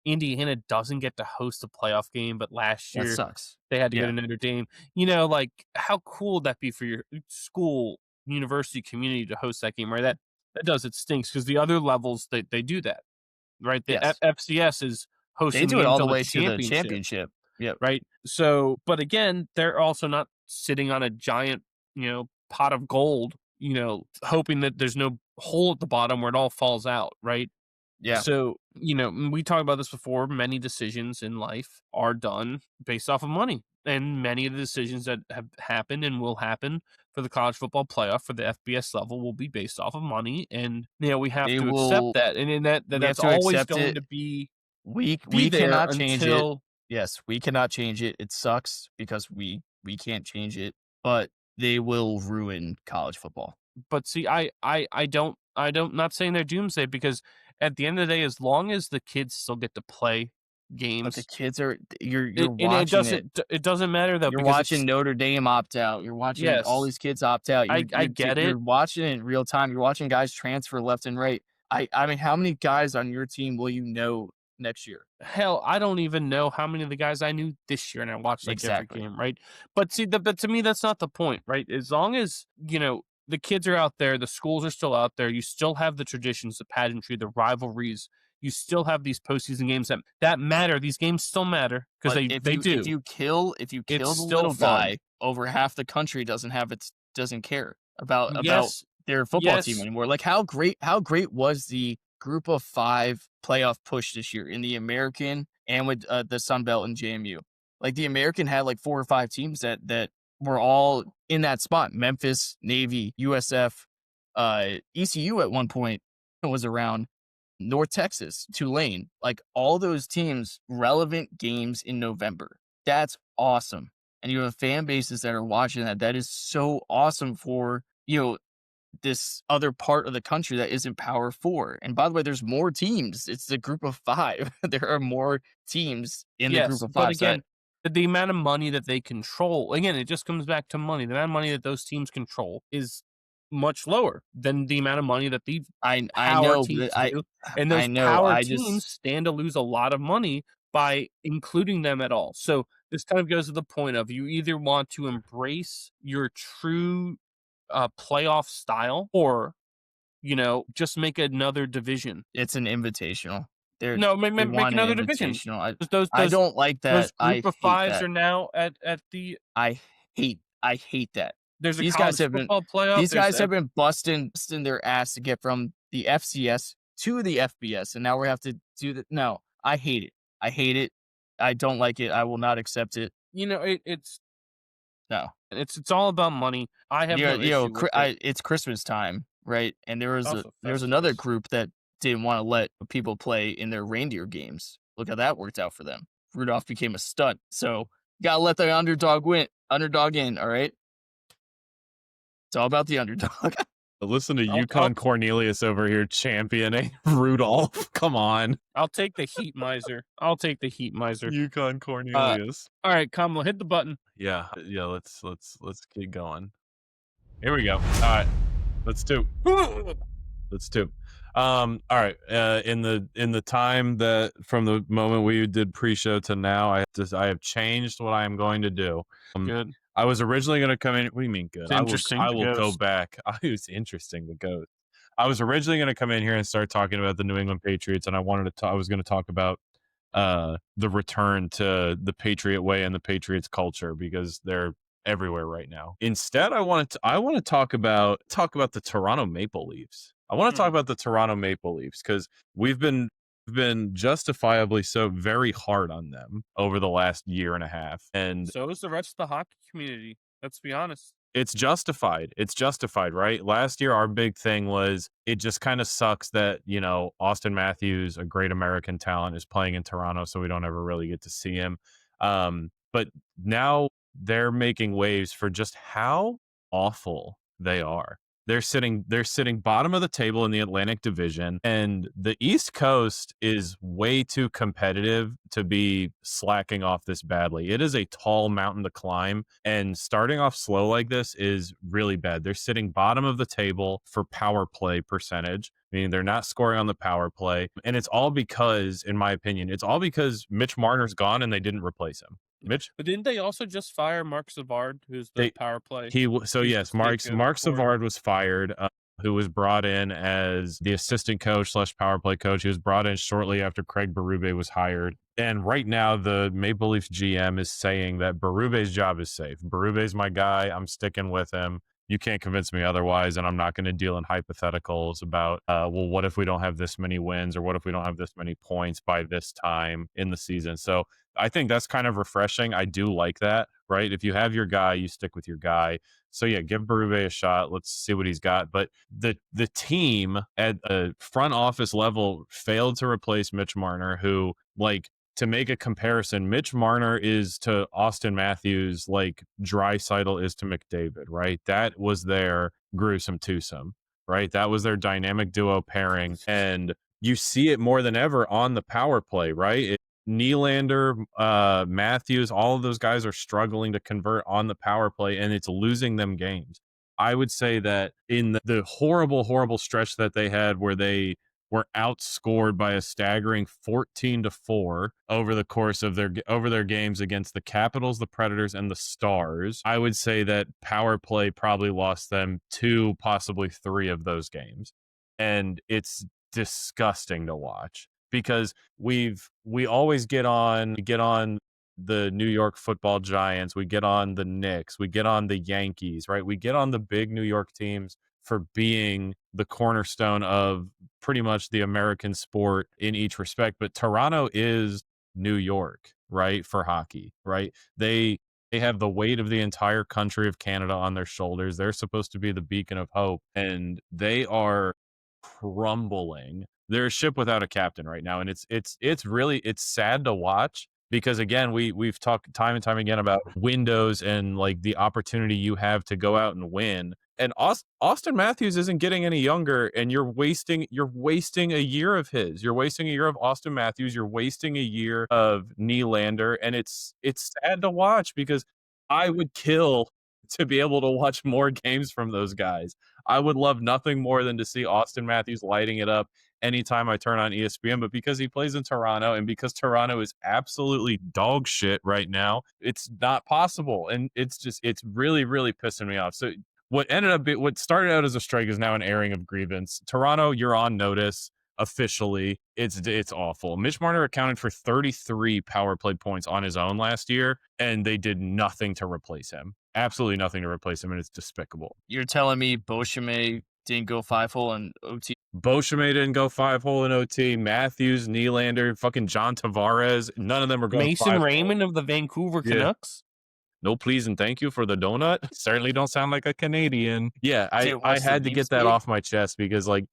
Indiana doesn't get to host a playoff game, but last That year sucks. they had to go Yeah, to Notre Dame. You know, like how cool would that be for your school, university community to host that game, right? That does it stinks because the other levels they do that, right? The yes. FCS is They hosting the do it all the until the way to the championship, championship. Yep. right? So, but again, they're also not sitting on a giant, pot of gold, hoping that there's no hole at the bottom where it all falls out, right? Yeah. So, we talked about this before. Many decisions in life are done based off of money. And many of the decisions that have happened and will happen for the college football playoff for the FBS level will be based off of money. And, we have They to accept will that. And in we have that's to always accept going it. to be We there cannot change it. until. Yes, we cannot change it. It sucks because we can't change it, but they will ruin college football. But see, I don't not saying they're doomsday because at the end of the day, as long as the kids still get to play But the games, kids are you're it watching it. doesn't matter though You're because watching it's Notre Dame opt out. You're watching all yes, these kids opt out. I get You're it. watching it in real time. You're watching guys transfer left and right. I mean, how many guys on your team will you know next year? Hell, I don't even know how many of the guys I knew this year, and I watched like every Exactly. game, right? But see, but to me, that's not the point, right? As long as the kids are out there, the schools are still out there. You still have the traditions, the pageantry, the rivalries. You still have these postseason games that matter. These games still matter because But they if do. you kill It's the still little fun. guy, over half the country doesn't care about Yes, their football team yes, anymore. Like how great was the group of 5 playoff push this year in the American and with the Sun Belt and JMU. Like the American had like 4 or 5 teams that were all in that spot. Memphis, Navy, USF, ECU at one point was around. North Texas, Tulane, like all those teams, relevant games in November. That's awesome. And you have fan bases that are watching that. That is so awesome for, this other part of the country that isn't Power 4. And by the way, there's more teams. It's the group of 5. There are more teams in the group yes. of But 5. So that again, the amount of money that they control, again, it just comes back to money. The amount of money that those teams control is much lower than the amount of money that the I power know, but teams do. And I those know. power I teams just stand to lose a lot of money by including them at all. So this kind of goes to the point of you either want to embrace your true playoff style or just make another division. it's an invitational. No, They make want an another division. invitational. I 'Cause Those I those don't like those that. group of Hate fives that. are now at the. I hate that. There's a These guys college have been football playoff. these There's guys the have been busting their ass to get from the FCS to the FBS, and now we have to do that. No, I hate it. I hate it. I don't like it. I will not accept it. it's No. it's all about money. I have no issue with it. It's Christmas time, right? And Also, there was another Festivus. group that didn't want to let people play in their reindeer games. Look how that worked out for them. Rudolph became a stunt. So gotta let the underdog in, all right? It's all about the underdog. Listen to I'll Yukon Cornelius over here championing Rudolph. Come on, I'll take the heat miser. I'll take the heat miser. Yukon Uh, Cornelius. all right, Kamala, hit the button. Yeah, yeah. Let's keep going. Here we go. All right, let's do. Let's do. All right. In the time that from the moment we did pre-show to now, I have changed what I am going to do. Good. I was originally going to come in. What do you mean good? It's interesting. I The will go ghost. back. It's interesting. The ghost. I was originally going to come in here and start talking about the New England Patriots, and I was going to talk about the return to the Patriot way and the Patriots culture because they're everywhere right now. Instead, I want to talk about the Toronto Maple Leafs. I want to talk about the Toronto Maple Leafs because we've been been justifiably so very hard on them over the last year and a half. And So is the rest of the hockey community. Let's be honest. it's justified. It's justified, right? Last year, our big thing was it just kind of sucks that, Austin Matthews, a great American talent, is playing in Toronto, so we don't ever really get to see him. But now they're making waves for just how awful they are. They're sitting bottom of the table in the Atlantic Division, and the East Coast is way too competitive to be slacking off this badly. It is a tall mountain to climb, and starting off slow like this is really bad. They're sitting bottom of the table for power play percentage, meaning they're not scoring on the power play. And it's all because, in my opinion, it's all because Mitch Marner's gone and they didn't replace him. Mitch, But didn't they also just fire Mark Savard, who's the they power play? so He's the yes, Mark scapegoat Mark for it. Savard was fired, who was brought in as the assistant coach / power play coach. He was brought in shortly after Craig Berube was hired. And right now, the Maple Leafs GM is saying that Berube's job is safe. Berube's my guy. I'm sticking with him. You can't convince me otherwise, and I'm not going to deal in hypotheticals about, well, what if we don't have this many wins, or what if we don't have this many points by this time in the season? So I think that's kind of refreshing. I do like that, right? If you have your guy, you stick with your guy. So yeah, give Berube a shot. Let's see what he's got. But the team at a front office level failed to replace Mitch Marner, who, like, to make a comparison, Mitch Marner is to Austin Matthews like Draisaitl is to McDavid, right? That was their gruesome twosome, right? That was their dynamic duo pairing. And you see it more than ever on the power play, right? Nylander, Matthews, all of those guys are struggling to convert on the power play, and it's losing them games. I would say that in the horrible, horrible stretch that they had where they were outscored by a staggering 14-4 over the course of their games against the Capitals, the Predators, and the Stars, I would say that power play probably lost them 2, possibly 3 of those games. And it's disgusting to watch because we always get on the New York Football Giants, we get on the Knicks, we get on the Yankees, right? We get on the big New York teams for being the cornerstone of pretty much the American sport in each respect. But Toronto is New York, right? For hockey, right? They have the weight of the entire country of Canada on their shoulders. They're supposed to be the beacon of hope, and they are crumbling. They're a ship without a captain right now, and it's really sad to watch because, again, we've talked time and time again about windows and like the opportunity you have to go out and win. And Austin Matthews isn't getting any younger, and you're wasting a year of his. You're wasting a year of Austin Matthews. You're wasting a year of Nylander, and it's sad to watch because I would kill to be able to watch more games from those guys. I would love nothing more than to see Austin Matthews lighting it up anytime I turn on ESPN. But because he plays in Toronto and because Toronto is absolutely dog shit right now, it's not possible. And it's really, really pissing me off. So what started out as a strike is now an airing of grievance. Toronto, you're on notice officially. It's awful. Mitch Marner accounted for 33 power play points on his own last year, and they did nothing to replace him. Absolutely nothing to replace him, and it's despicable. You're telling me Beauchemin didn't go 5-hole in OT? Beauchemin didn't go 5-hole in OT. Matthews, Nylander, fucking John Tavares, none of them are going Mason 5-hole. Raymond of the Vancouver Yeah. Canucks. No, please and thank you for the donut. Certainly don't sound like a Canadian. Yeah, I what's the had to Leafs get that beat? off my chest because, like,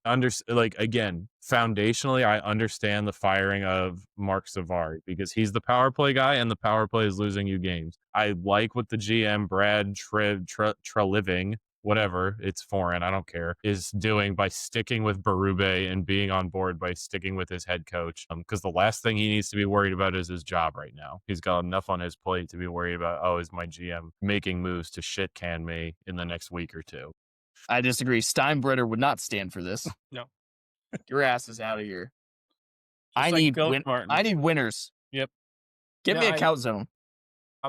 again, foundationally, I understand the firing of Mark Savard because he's the power play guy, and the power play is losing you games. I like what the GM Brad Treliving, whatever, it's foreign, I don't care, is doing by sticking with Berube and being on board by sticking with his head coach. Because the last thing he needs to be worried about is his job right now. He's got enough on his plate to be worried about, oh, is my GM making moves to shit can me in the next week or two? I disagree. Steinbrenner would not stand for this. No. Your ass is out of here. Just I like need Coach Martin. I need winners. Yep. Give No, me a count zone.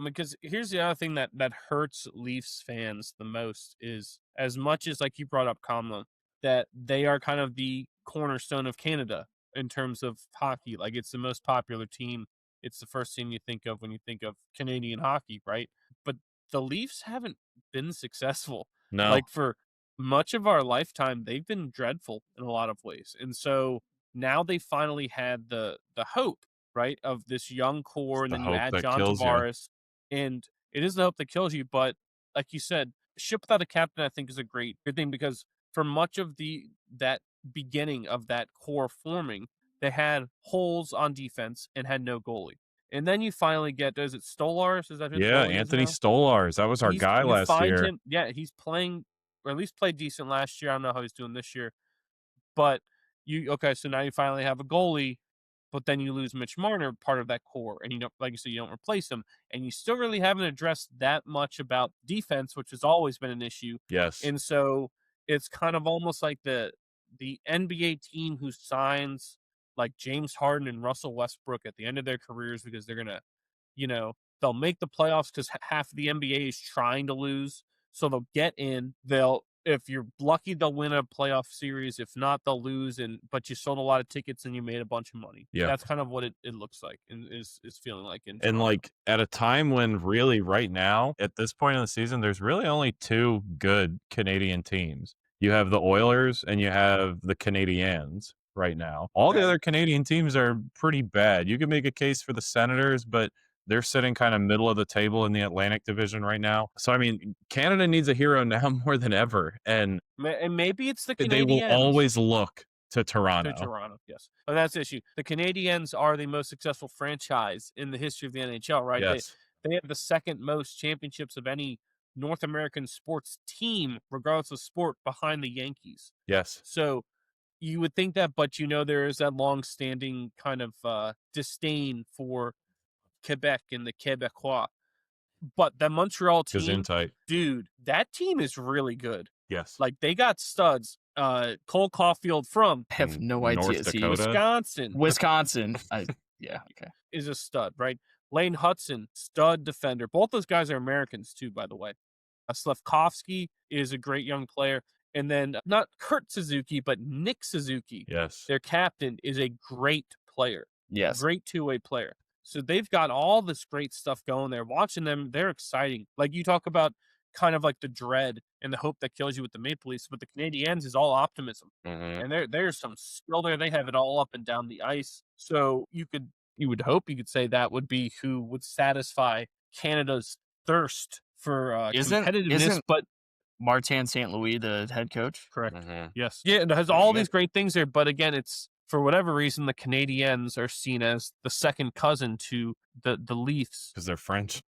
Because here's the other thing that hurts Leafs fans the most is, as much as, like you brought up, Kamla, that they are kind of the cornerstone of Canada in terms of hockey. Like, it's the most popular team. It's the first team you think of when you think of Canadian hockey, right? But the Leafs haven't been successful. No. Like, for much of our lifetime, they've been dreadful in a lot of ways. And so now they finally had the hope, right, of this young core, and the then you hope add that John kills you. Tavares, and it is the hope that kills you. But like you said, ship without a captain, I think, is a good thing, because for much of that beginning of that core forming, they had holes on defense and had no goalie. And then you finally get, is it Stolars? Is that who the Yeah, goalie is Anthony now? Stolars. That was our guy You last find year. him, yeah, he's playing, or at least played decent last year. I don't know how he's doing this year. But okay, so now you finally have a goalie, but then you lose Mitch Marner, part of that core, and you don't, like you said, you don't replace him, and you still really haven't addressed that much about defense, which has always been an issue. Yes. And so it's kind of almost like the NBA team who signs like James Harden and Russell Westbrook at the end of their careers, because they're gonna, they'll make the playoffs because half of the NBA is trying to lose. So they'll get in. If you're lucky, they'll win a playoff series. If not, they'll lose. But you sold a lot of tickets and you made a bunch of money. Yeah. That's kind of what it looks like, and is feeling like in And Toronto. like at a time when really right now, at this point in the season, there's really only two good Canadian teams. You have the Oilers and you have the Canadiens right now. All the Right. other Canadian teams are pretty bad. You can make a case for the Senators, but they're sitting kind of middle of the table in the Atlantic Division right now. So I mean, Canada needs a hero now more than ever, and And maybe it's the they will Canadiens. always look to Toronto. Yes. And that's the issue. The Canadiens are the most successful franchise in the history of the NHL, right? Yes. They have the second most championships of any North American sports team, regardless of sport, behind the Yankees. Yes. So you would think that, but there is that long-standing kind of disdain for Quebec and the Quebecois. But the Montreal team, Gesundheit. dude, that team is really good. Yes. Like, they got studs. Cole Caulfield from I have no North idea. See, Dakota. Wisconsin Yeah. Okay. is a stud, right? Lane Hudson, stud defender. Both those guys are Americans too, by the way. Slavkovsky is a great young player. And then not Kurt Suzuki, but Nick Suzuki, Yes. their captain, is a great player. Yes. Great two-way player. So they've got all this great stuff going there. Watching them, they're exciting. Like, you talk about kind of like the dread and the hope that kills you with the Maple Leafs, but the Canadiens is all optimism. Mhm. And there's some skill there. They have it all up and down the ice. So you would hope you could say that would be who would satisfy Canada's thirst for competitiveness. Isn't but Martin St. Louis the head coach? correct. Mhm. Yes. Yeah, it has Pretty all good. these great things there. But again, it's, for whatever reason, the Canadiens are seen as the second cousin to the Leafs. Because they're French.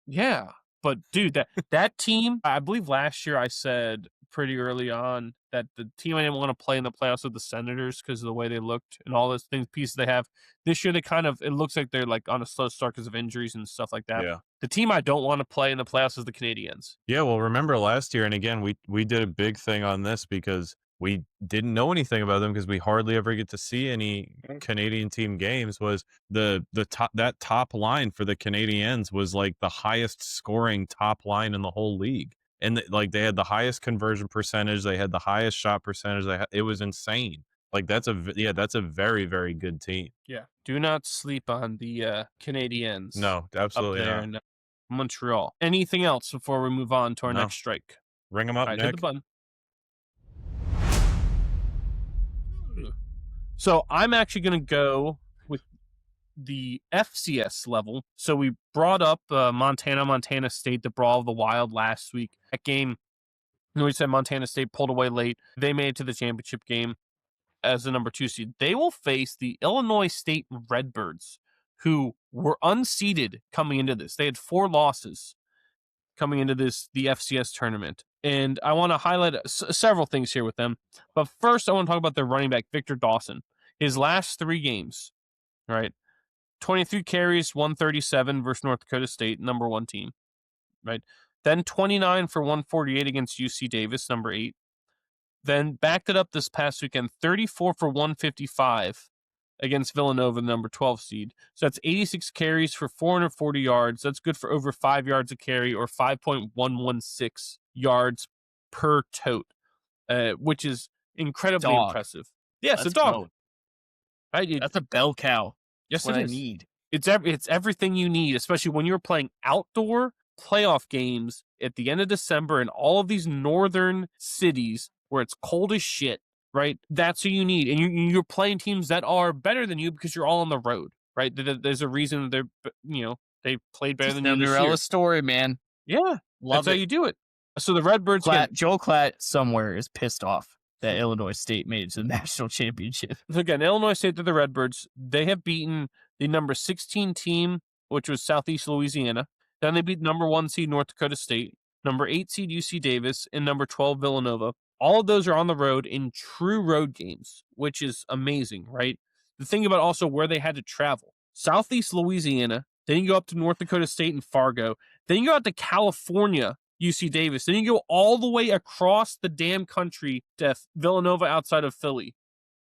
Yeah. But dude, that team, I believe last year I said pretty early on that the team I didn't want to play in the playoffs with the Senators because of the way they looked and all those pieces they have. This year they it looks like they're like on a slow start because of injuries and stuff like that. Yeah. The team I don't want to play in the playoffs is the Canadiens. Yeah, well, remember last year, and again, we did a big thing on this because we didn't know anything about them because we hardly ever get to see any Canadian team games. Was the top line for the Canadiens was like the highest scoring top line in the whole league, and like they had the highest conversion percentage, they had the highest shot percentage. It was insane. Like that's a very, very good team. Yeah. Do not sleep on the Canadiens. No, Up absolutely there not. in Montreal. Anything else before we move on to our No. next strike? Ring them All up, right, hit the Nick. button. So I'm actually going to go with the FCS level. So we brought up Montana State, the Brawl of the Wild last week. That game, we said Montana State pulled away late. They made it to the championship game as the number 2 seed. They will face the Illinois State Redbirds, who were unseeded coming into this. They had 4 losses coming into the FCS tournament. And I want to highlight several things here with them. But first, I want to talk about their running back, Victor Dawson. His last 3 games, right? 23 carries, 137 versus North Dakota State, number 1 team, right? Then 29 for 148 against UC Davis, number 8. Then backed it up this past weekend, 34 for 155 against Villanova, number 12 seed. So that's 86 carries for 440 yards. That's good for over 5 yards a carry, or 5.116 yards per tote, which is incredibly impressive. Yes, a dog. Go. Right? That's a bell cow. Yes, That's what it I is. need. It's everything you need, especially when you're playing outdoor playoff games at the end of December in all of these northern cities where it's cold as shit. right? That's who you need. And you're playing teams that are better than you because you're all on the road, right? There's a reason they played better than you this Cinderella year. story, man. Yeah, Love that's how it. you do it. So the Redbirds Joel Klatt somewhere is pissed off that Illinois State made it to the national championship. So again, Illinois State to the Redbirds. They have beaten the number 16 team, which was Southeast Louisiana. Then they beat number 1 seed North Dakota State, number 8 seed UC Davis, and number 12 Villanova. All of those are on the road in true road games, which is amazing, right? The thing about also where they had to travel. Southeast Louisiana, then you go up to North Dakota State and Fargo, then you go out to California, UC Davis, then you go all the way across the damn country to Villanova outside of Philly,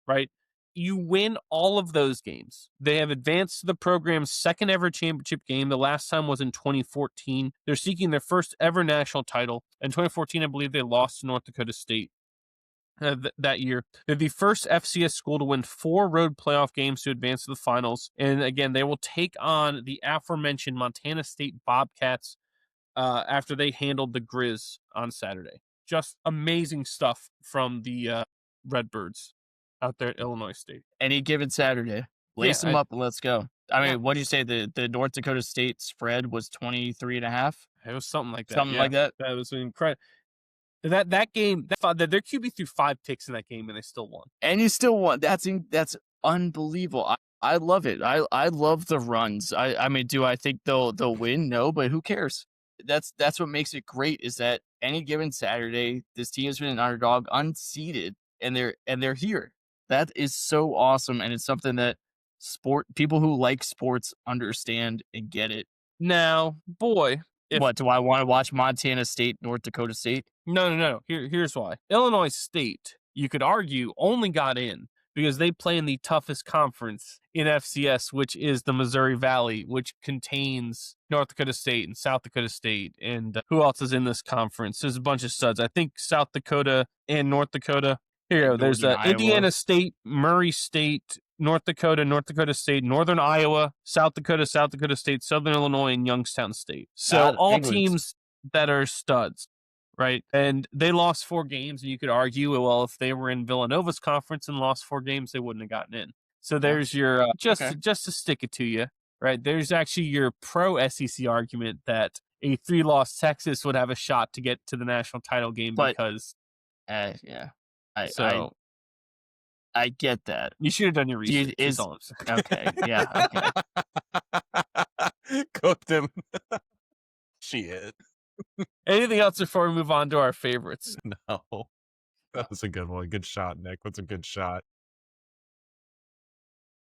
right? You win all of those games. They have advanced to the program's second ever championship game. The last time was in 2014. They're seeking their first ever national title. In 2014, I believe they lost to North Dakota State that year. They're the first FCS school to win 4 road playoff games to advance to the finals. And again, they will take on the aforementioned Montana State Bobcats after they handled the Grizz on Saturday. Just amazing stuff from the Redbirds out there at Illinois State. Any given Saturday. Lace them up and let's go. I mean, what did you say? The North Dakota State spread was 23.5? It was something like that. Something like that? That was incredible. That game, their QB threw 5 picks in that game and they still won. And you still won. That's unbelievable. I love it. I love the runs. I mean, do I think they'll win? No, but who cares? That's what makes it great is that any given Saturday, this team has been an underdog, unseeded, and they're here. That is so awesome, and it's something that people who like sports understand and get it. Now, boy, what do I want to watch? Montana State, North Dakota State? No. Here's why. Illinois State, you could argue, only got in because they play in the toughest conference in FCS, which is the Missouri Valley, which contains North Dakota State and South Dakota State. And who else is in this conference? There's a bunch of studs. I think South Dakota and North Dakota. Here you go. There's Indiana State, Murray State, North Dakota State, Northern Iowa, South Dakota State, Southern Illinois, and Youngstown State. So all teams that are studs, right? And they lost 4 games, and you could argue, well, if they were in Villanova's conference and lost 4 games, they wouldn't have gotten in. So there's your just to stick it to you, right? There's actually your pro SEC argument that a 3-loss Texas would have a shot to get to the national title game because yeah. I get that. You should have done your research. Okay, yeah, okay. Cooked him. Shit. Anything else before we move on to our favorites? No. That was a good one. Good shot, Nick. That's a good shot.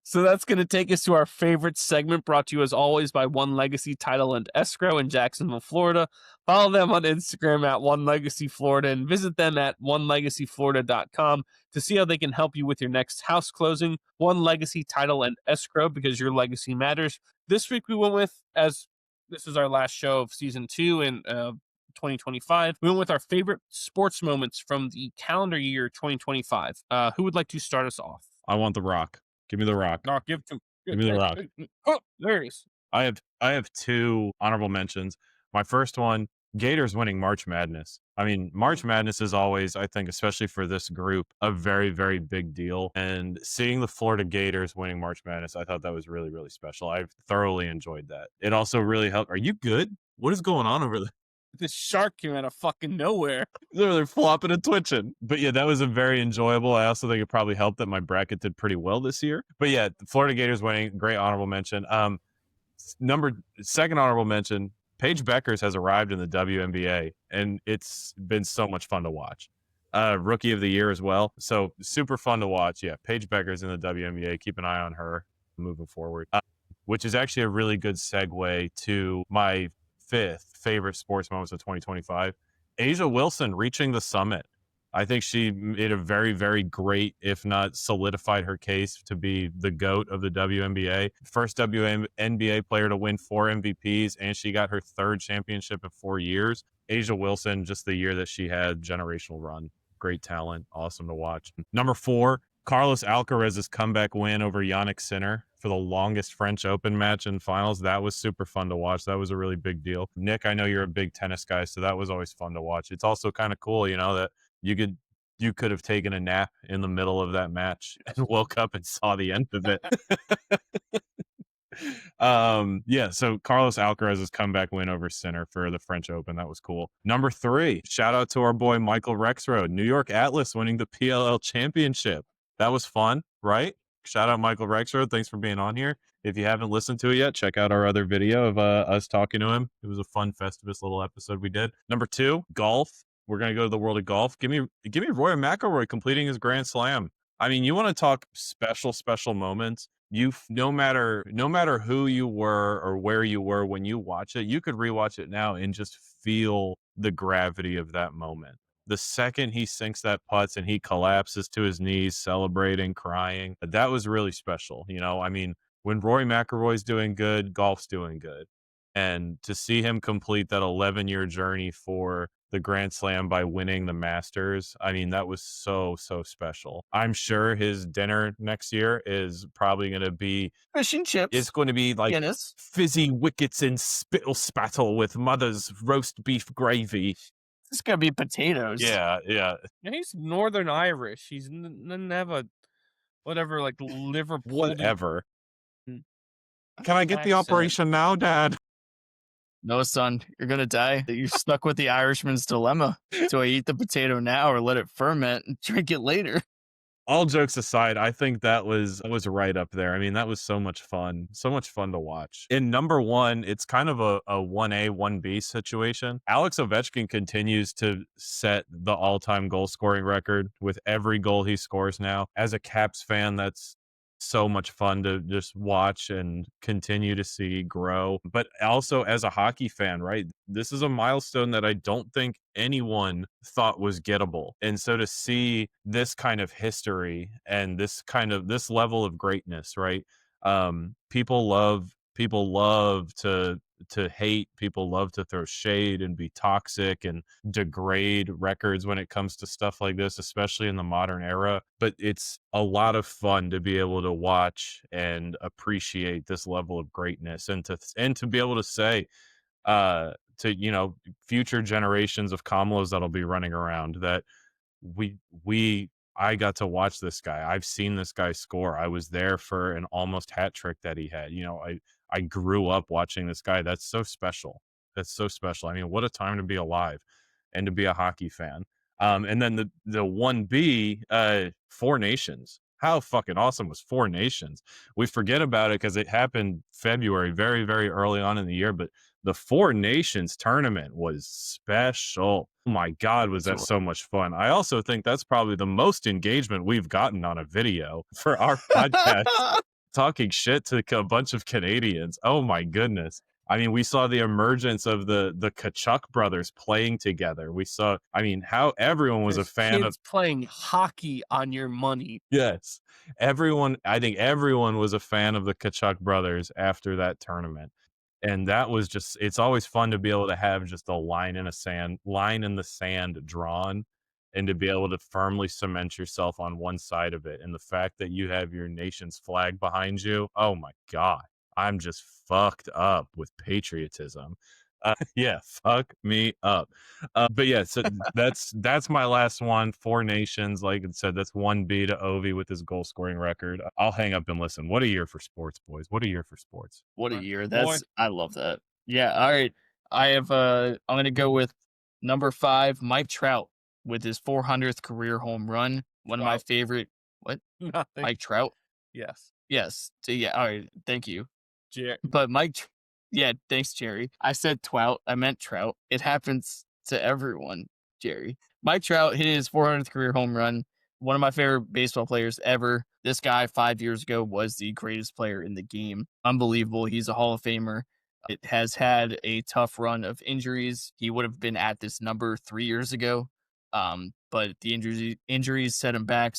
So that's going to take us to our favorite segment, brought to you as always by One Legacy Title and Escrow in Jacksonville, Florida. Follow them on Instagram at One Legacy Florida and visit them at onelegacyflorida.com to see how they can help you with your next house closing. One Legacy Title and Escrow, because your legacy matters. This week we went with, as this is our last show of season 2 in 2025, we went with our favorite sports moments from the calendar year 2025. Who would like to start us off? I want The Rock. Give me The Rock. No, give me The Rock. Oh, there it is. I have 2 honorable mentions. My first one, Gators winning March Madness. I mean, March Madness is always, I think, especially for this group, a very, very big deal. And seeing the Florida Gators winning March Madness, I thought that was really, really special. I've thoroughly enjoyed that. It also really helped. Are you good? What is going on over there? This shark came out of fucking nowhere. They're flopping and twitching. But yeah, that was a very enjoyable. I also think it probably helped that my bracket did pretty well this year. But yeah, the Florida Gators winning, great honorable mention. Second honorable mention, Paige Beckers has arrived in the WNBA, and it's been so much fun to watch. Rookie of the year as well. So super fun to watch. Yeah, Paige Beckers in the WNBA. Keep an eye on her moving forward. Which is actually a really good segue to my 5th favorite sports moments of 2025. Asia Wilson reaching the summit. I think she made a very, very great, if not solidified her case to be the GOAT of the WNBA. First WNBA player to win 4 MVPs, and she got her 3rd championship in 4 years. Asia Wilson, just the year that she had, generational run. Great talent. Awesome to watch. Number 4, Carlos Alcaraz's comeback win over Yannick Sinner for the longest French Open match in finals. That was super fun to watch. That was a really big deal. Nick, I know you're a big tennis guy, so that was always fun to watch. It's also kind of cool, that you could you could have taken a nap in the middle of that match and woke up and saw the end of it. Yeah, so Carlos Alcaraz's comeback win over Sinner for the French Open, that was cool. Number 3, shout out to our boy Michael Rexroad, New York Atlas winning the PLL championship. That was fun, right? Shout out Michael Rexroad, thanks for being on here. If you haven't listened to it yet, check out our other video of us talking to him. It was a fun Festivus little episode we did. Number 2, golf. We're gonna go to the world of golf. Give me Roy McIlroy completing his Grand Slam. I mean, you want to talk special moments. No matter who you were or where you were when you watch it, you could rewatch it now and just feel the gravity of that moment. The second he sinks that putts and he collapses to his knees, celebrating, crying, that was really special. I mean, when Rory McIlroy's doing good, golf's doing good. And to see him complete that 11-year journey for the Grand Slam by winning the Masters, I mean, that was so special. I'm sure his dinner next year is probably going to be Fish and chips. It's going to be like Guinness. Fizzy wickets and spittle spattle with mother's roast beef gravy. It's gonna be potatoes. Yeah. He's Northern Irish. He's doesn't have a whatever like Liverpool. Whatever. Mm. Can I get the Accent. operation now, Dad? No, son, you're gonna die. You're stuck with the Irishman's dilemma. Do I eat the potato now or let it ferment and drink it later? All jokes aside, I think that was right up there. I mean, that was so much fun to watch. In number 1, it's kind of a 1A, 1B situation. Alex Ovechkin continues to set the all-time goal scoring record with every goal he scores now. As a Caps fan, that's so much fun to just watch and continue to see grow. But also as a hockey fan, right? This is a milestone that I don't think anyone thought was gettable. And so to see this kind of history and this level of greatness, right? People love to hate, people love to throw shade and be toxic and degrade records when it comes to stuff like this, especially in the modern era. But it's a lot of fun to be able to watch and appreciate this level of greatness and to be able to say to future generations of Kamalos that'll be running around that I got to watch this guy. I've seen this guy score. I was there for an almost hat trick that he had. I grew up watching this guy. That's so special. That's so special. I mean, what a time to be alive and to be a hockey fan. And then the 1B, 4 Nations. How fucking awesome was 4 Nations? We forget about it because it happened February, very, very early on in the year, but the 4 Nations tournament was special. Oh my God, was that so much fun. I also think that's probably the most engagement we've gotten on a video for our podcast, talking shit to a bunch of Canadians. Oh my goodness. I mean, we saw the emergence of the Kachuk brothers playing together. We saw, how everyone was a fan of playing hockey on your money. Yes. I think everyone was a fan of the Kachuk brothers after that tournament. And that was it's always fun to be able to have just a line in the sand drawn and to be able to firmly cement yourself on one side of it. And the fact that you have your nation's flag behind you, oh my God, I'm just fucked up with patriotism. Yeah, fuck me up. But yeah, so that's my last one. 4 Nations, like I said, that's 1B to Ovi with his goal scoring record. I'll hang up and listen. What a year for sports, boys. What a year for sports. What a year. I love that. Yeah, all right. I'm gonna go with number 5, Mike Trout with his 400th career home run. One of my favorite. What? Nothing. Mike Trout? Yes. So yeah, all right. Thank you. Jerry. But yeah, thanks, Jerry. I said Twout. I meant Trout. It happens to everyone, Jerry. Mike Trout hit his 400th career home run. One of my favorite baseball players ever. This guy 5 years ago was the greatest player in the game. Unbelievable. He's a Hall of Famer. It has had a tough run of injuries. He would have been at this number 3 years ago. But the injuries set him back.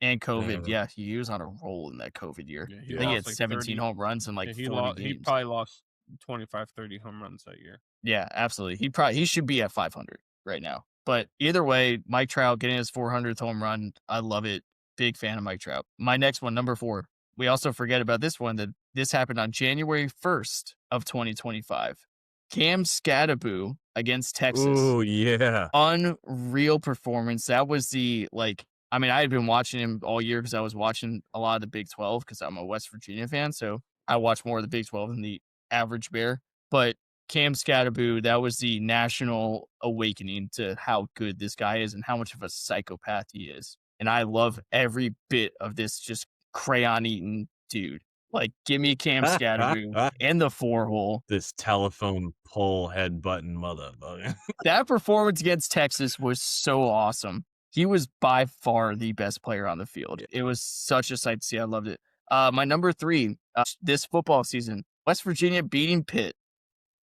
And COVID. Yeah, he was on a roll in that COVID year. Yeah, I think he had 17 home runs in 40 games. He probably lost 25, 30 home runs that year. Yeah, absolutely. He should be at 500 right now. But either way, Mike Trout getting his 400th home run. I love it. Big fan of Mike Trout. My next one, number 4. We also forget about this one, that this happened on January 1st of 2025. Cam Scattaboo against Texas. Oh yeah. Unreal performance. That was I had been watching him all year because I was watching a lot of the Big 12 because I'm a West Virginia fan. So I watch more of the Big 12 than the average Bear. But Cam Scattaboo, that was the national awakening to how good this guy is and how much of a psychopath he is. And I love every bit of this just crayon eating dude. Like, give me Cam Scattaboo and the 4-hole. This telephone pole head button motherfucker. That performance against Texas was so awesome. He was by far the best player on the field. It was such a sight to see. I loved it. My number 3, this football season, West Virginia beating Pitt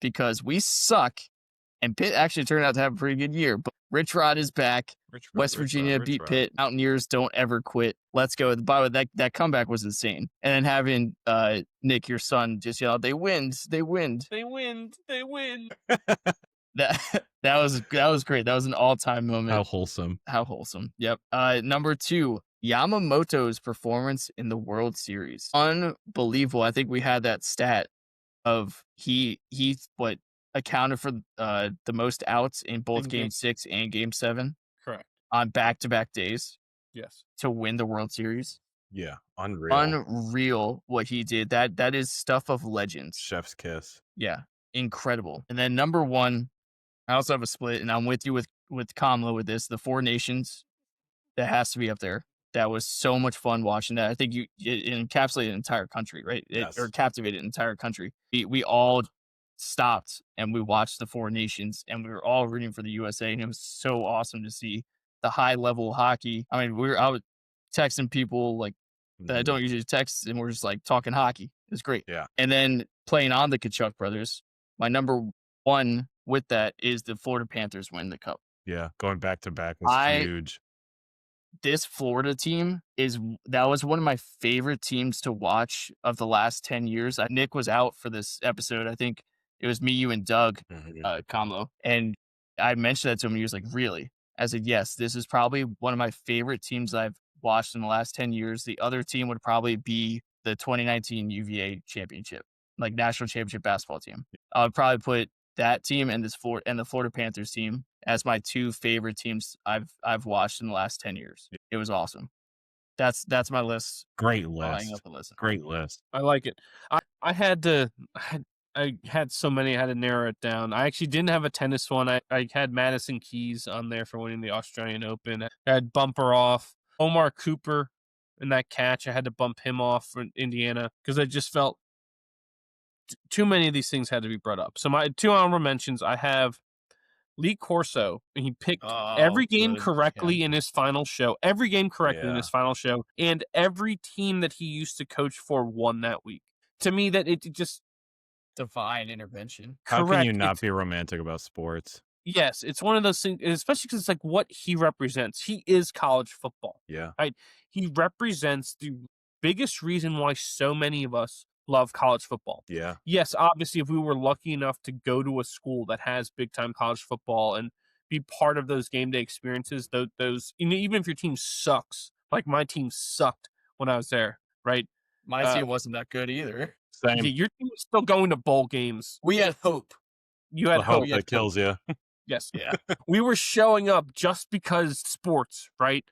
because we suck. And Pitt actually turned out to have a pretty good year. But Rich Rod is back. West Virginia beat Pitt. Mountaineers don't ever quit. Let's go. By the way, that comeback was insane. And then having Nick, your son, just yell out, "They win! They win! They win! They win!" That was great. That was an all-time moment. How wholesome. How wholesome. Yep. Number 2, Yamamoto's performance in the World Series. Unbelievable. I think we had that stat of he accounted for the most outs in both Game 6 and Game 7. Correct. On back-to-back days. Yes. To win the World Series. Yeah, unreal. Unreal what he did. That is stuff of legends. Chef's kiss. Yeah, incredible. And then number 1, I also have a split, and I'm with you with Kamala with this. The Four Nations, that has to be up there. That was so much fun watching that. I think it encapsulated an entire country, right? Yes. Or captivated an entire country. We all stopped and we watched the Four Nations, and we were all rooting for the USA, and it was so awesome to see the high level hockey. I mean, I was texting people like that I don't usually text, and we're just like talking hockey. It was great. Yeah. And then playing on the Kachuk brothers, my number 1 with that is the Florida Panthers win the cup. Yeah, going back to back was huge. This Florida team that was one of my favorite teams to watch of the last 10 years. Nick was out for this episode. I think it was me, you, and Doug Kamlo. And I mentioned that to him, and he was like, "Really?" I said, "Yes, this is probably one of my favorite teams I've watched in the last 10 years. The other team would probably be the 2019 UVA championship, like national championship basketball team. I would probably put that team and the Florida Panthers team as my 2 favorite teams I've watched in the last 10 years. It was awesome. That's my list. Great Up list. the list. Great list. I like it. I had so many. I had to narrow it down. I actually didn't have a tennis one. I had Madison Keys on there for winning the Australian Open. I had bumper off Omar Cooper in that catch. I had to bump him off for Indiana because I just felt too many of these things had to be brought up. So my 2 honorable mentions, I have Lee Corso. He picked every game correctly in his final show. Every game correctly in his final show. And every team that he used to coach for won that week. To me, that it just... divine intervention. How can you not be romantic about sports? Yes, it's one of those things, especially because it's like what he represents. He is college football. Yeah. Right? He represents the biggest reason why so many of us love college football. Yeah. Yes, obviously, if we were lucky enough to go to a school that has big time college football and be part of those game day experiences, those even if your team sucks, like my team sucked when I was there, right? My team wasn't that good either. Same. Yeah, your team was still going to bowl games. We had hope. You had The hope. that kills you. Yes. Yeah. We were showing up just because sports, right?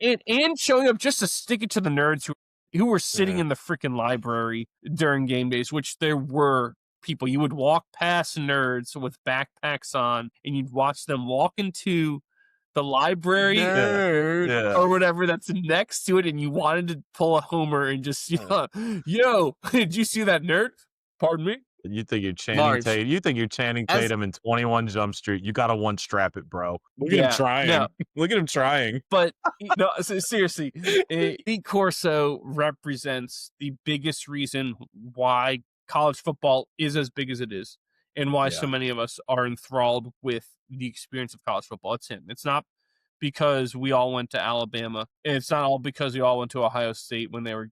and showing up just to stick it to the nerds who were sitting in the freaking library during game days, which there were people. You would walk past nerds with backpacks on, and you'd watch them walk into the library or whatever that's next to it, and you wanted to pull a homer and just, yo, did you see that nerd? Pardon me? You think you're Channing Tatum? You think you're Channing Tatum in 21 Jump Street? You gotta one strap it, bro. Look at him trying. No. Look at him trying. But no, seriously, Lee Corso represents the biggest reason why college football is as big as it is, and why so many of us are enthralled with the experience of college football. It's him. It's not because we all went to Alabama, and it's not all because we all went to Ohio State when they were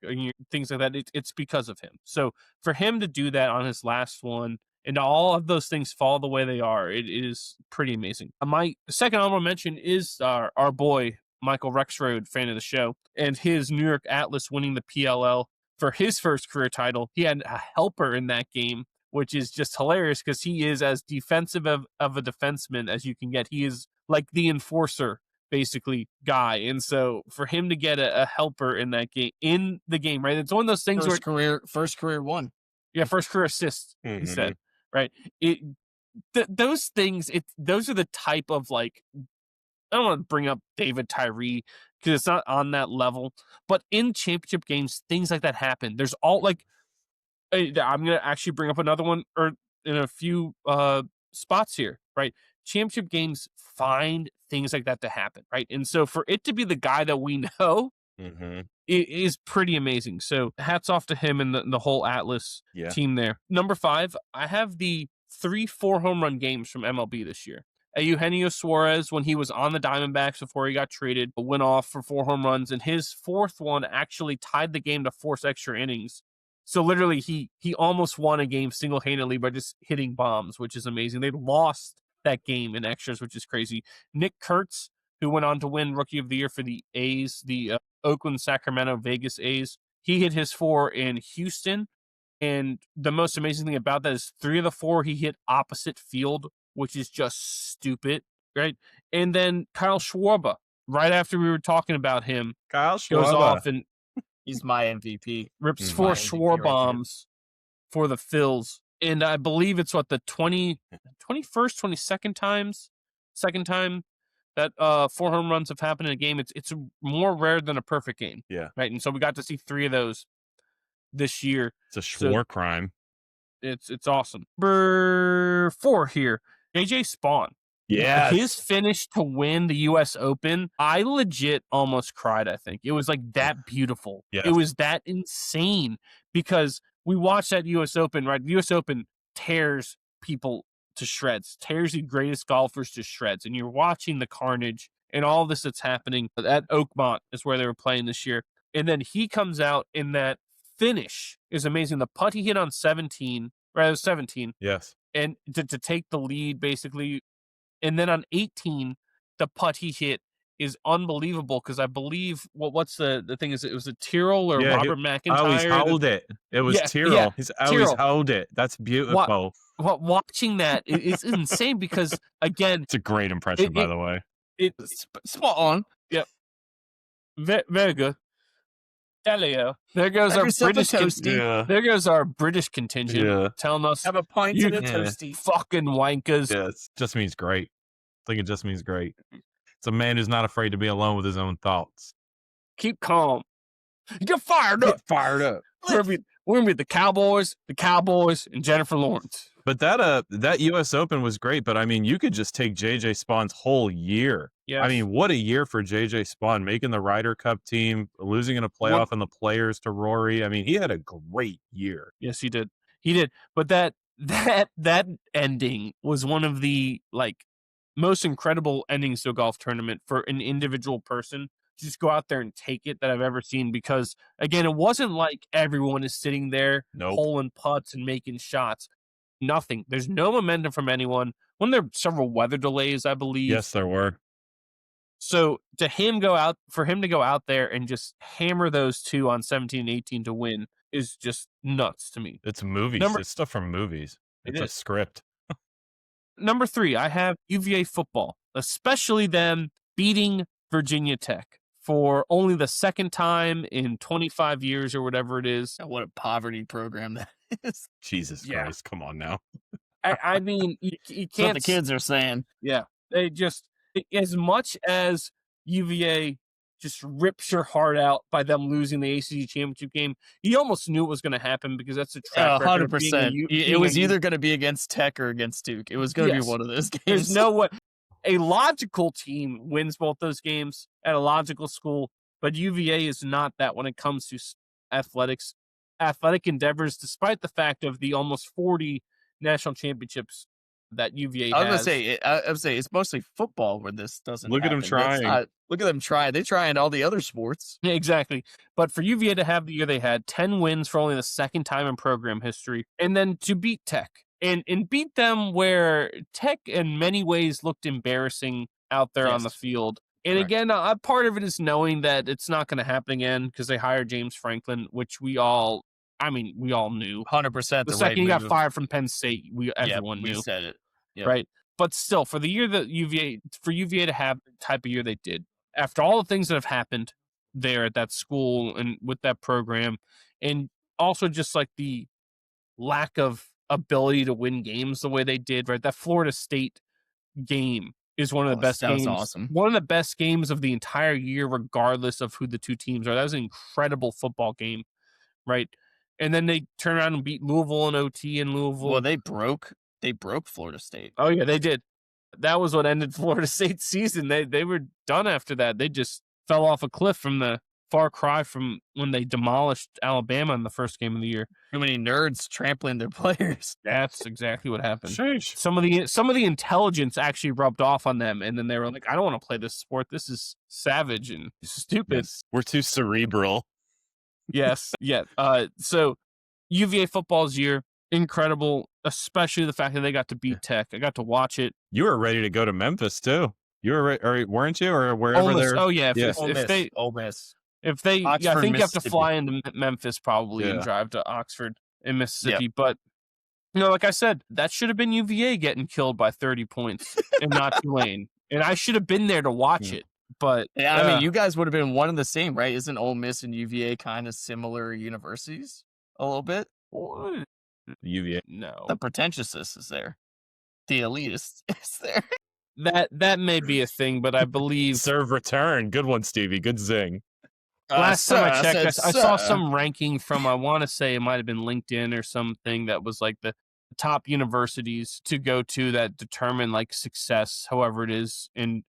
things like that. It's because of him. So for him to do that on his last one, and all of those things fall the way they are, it is pretty amazing. My second honorable mention is our boy Michael Rexroad, fan of the show, and his New York Atlas winning the PLL for his first career title. He had a helper in that game which is just hilarious because he is as defensive of a defenseman as you can get. He is like the enforcer, basically, guy. And so for him to get a helper in that game, right? It's one of those things first career one. Yeah, first career assist, he said, right? Those things, those are the type of like, I don't want to bring up David Tyree because it's not on that level, but in championship games, things like that happen. There's all like, I'm going to actually bring up another one or in a few spots here, right? Championship games find things like that to happen, right? And so for it to be the guy that we know, it is pretty amazing. So hats off to him and the whole Atlas team there. Number 5, I have the 3-4 home run games from MLB this year. Eugenio Suarez, when he was on the Diamondbacks before he got traded, went off for 4 home runs, and his 4th one actually tied the game to force extra innings. So literally, he almost won a game single-handedly by just hitting bombs, which is amazing. They lost that game in extras, which is crazy. Nick Kurtz, who went on to win Rookie of the Year for the A's, the Oakland, Sacramento, Vegas A's, he hit his 4 in Houston. And the most amazing thing about that is 3 of the 4 he hit opposite field, which is just stupid, right? And then Kyle Schwarber, right after we were talking about him, goes off and he's my MVP. Rips 4 Schwarber bombs for the Phils. And I believe it's what, the 21st, 22nd second time that 4 home runs have happened in a game. It's more rare than a perfect game. Yeah. Right. And so we got to see 3 of those this year. It's a Schwarber crime. It's awesome. Number 4 here, JJ Spawn. Yeah. His finish to win the US Open, I legit almost cried, I think. It was like that beautiful. Yes. It was that insane because we watched that US Open, right? The US Open tears people to shreds, tears the greatest golfers to shreds. And you're watching the carnage and all this that's happening. At Oakmont is where they were playing this year. And then he comes out in that finish is amazing. The putt he hit on 17, right? It was 17. Yes. And to take the lead, basically. And then on 18, the putt he hit is unbelievable because I believe what's the thing is it was a Tyrrell or Robert McIntyre. I always hold it. It was Tyrrell. Yeah, He's always hold it. That's beautiful. Watching that is insane because again, it's a great impression, by the way. It's spot on. Yep. Very good. There goes our British There goes our British contingent telling us have a pint and a toasty. Fucking wankers. Yes, just means great. I think it just means great. It's a man who's not afraid to be alone with his own thoughts. Keep calm. Get fired up. We're gonna be the Cowboys, and Jennifer Lawrence. But that U.S. Open was great. But I mean, you could just take J.J. Spawn's whole year. Yes. I mean, what a year for J.J. Spawn, making the Ryder Cup team, losing in a playoff and the Players to Rory. I mean, he had a great year. Yes, he did. But that ending was one of the most incredible endings to a golf tournament for an individual person. Just go out there and take it that I've ever seen because again, it wasn't like everyone is sitting there holing putts and making shots. Nothing. There's no momentum from anyone. When there were several weather delays, I believe. Yes, there were. So for him to go out there and just hammer those 2 on 17 and 18 to win is just nuts to me. It's movies. It's stuff from movies. It's a script. Number 3, I have UVA football, especially them beating Virginia Tech for only the second time in 25 years or whatever it is. What a poverty program that is. Jesus Christ, come on now. I mean, you can't. That's what the kids are saying. Yeah, they just, as much as UVA just rips your heart out by them losing the ACC championship game, you almost knew it was going to happen because that's a track record. 100%. It was either going to be against Tech or against Duke. It was going to be one of those games. There's no way. A logical team wins both those games at a logical school, but UVA is not that when it comes to athletic endeavors, despite the fact of the almost 40 national championships that UVA has. I was going to say, it's mostly football where this doesn't Look happen. at them trying. Look at them trying. They try in all the other sports. Yeah, exactly. But for UVA to have the year they had, 10 wins for only the second time in program history, and then to beat Tech. And beat them where Tech in many ways looked embarrassing out there on the field. And again, part of it is knowing that it's not going to happen again because they hired James Franklin, which we all I mean, we all knew. 100% The the right second he got move. fired from Penn State, Yep, everyone we knew, said it. Yep. right? But still, for the year that UVA to have the type of year they did, after all the things that have happened there at that school and with that program, and also just like the lack of ability to win games the way they did, right? That Florida State game is one of the best That was games. awesome. One of the best games of the entire year, regardless of who the two teams are. That was an incredible football game, right? And then they turn around and beat Louisville in OT in Louisville. Well, they broke Florida State. Oh yeah, they did. That was what ended Florida State's season. They were done after that. They just fell off a cliff from the far cry from when they demolished Alabama in the first game of the year. Too many nerds trampling their players. That's exactly what happened. Sheesh. Some of the intelligence actually rubbed off on them, and then they were like, "I don't want to play this sport. This is savage and stupid." Yes. We're too cerebral. Yes, yeah. So UVA football's year, incredible, especially the fact that they got to beat Tech. I got to watch it. You were ready to go to Memphis too. You were, weren't you, or wherever Ole Miss. they're? Oh yeah, Ole Miss. if they, yeah, I Oxford, think you have to Mississippi. fly into Memphis probably and Yeah. drive to Oxford in Mississippi. But like I said, that should have been UVA getting killed by 30 points and not Tulane. And I should have been there to watch it. But Yeah, I mean, you guys would have been one and the same, right? Isn't Ole Miss and UVA kind of similar universities a little bit? UVA. No, The pretentiousness is there. The elitist is there. that may be a thing, but I believe Serve return. Good one, Stevie. Good zing. last time I checked, said, I saw sir. some ranking from, I want to say it might have been LinkedIn or something that was like the top universities to go to that determine like success, however it is in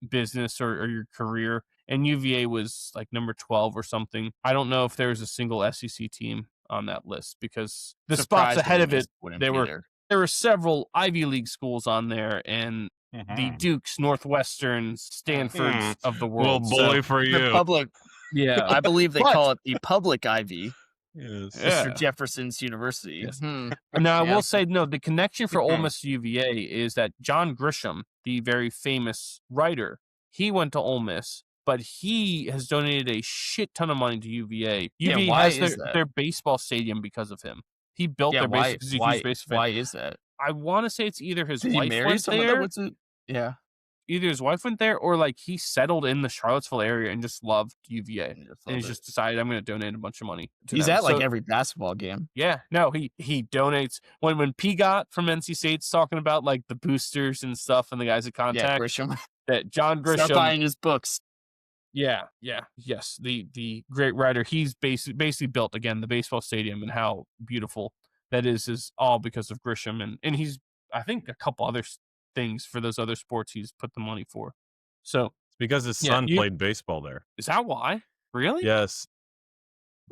business or your career. And UVA was like number 12 or something. I don't know if there's a single SEC team on that list because the spots Surprised ahead Ole of it, Miss wouldn't they be were there. there were several Ivy League schools on there, and the Dukes, Northwesterns, Stanfords of the Well, world. bully So, for The you. public, yeah, I believe they But- call it the public Ivy, Yes. Yeah. Mr. Jefferson's University. Yes. Hmm. Now, I Yeah. will say, no, the connection for Ole Miss to UVA is that John Grisham, the very famous writer, he went to Ole Miss, but he has donated a shit ton of money to UVA. Yeah, UVA why has is that? their baseball stadium because of him. He built Yeah, their why? base because he's a huge baseball fan. Why is that? I want to say it's either his Did he wife marry went someone there, that went to? Yeah. either his wife went there, or like he settled in the Charlottesville area and just loved UVA. And he's just decided, I'm going to donate a bunch of money to He's them. at like So- every basketball game. Yeah, no, he donates when P got from NC State's talking about like the boosters and stuff and the guys at Yeah, Contact Grisham. that John Start Grisham, buying his books. yes, the great writer, he's basically built again the baseball stadium, and how beautiful that is all because of Grisham, and he's, I think, a couple other things for those other sports he's put the money for. So It's because his Yeah, son you- played baseball there. is that why? Really? Yes.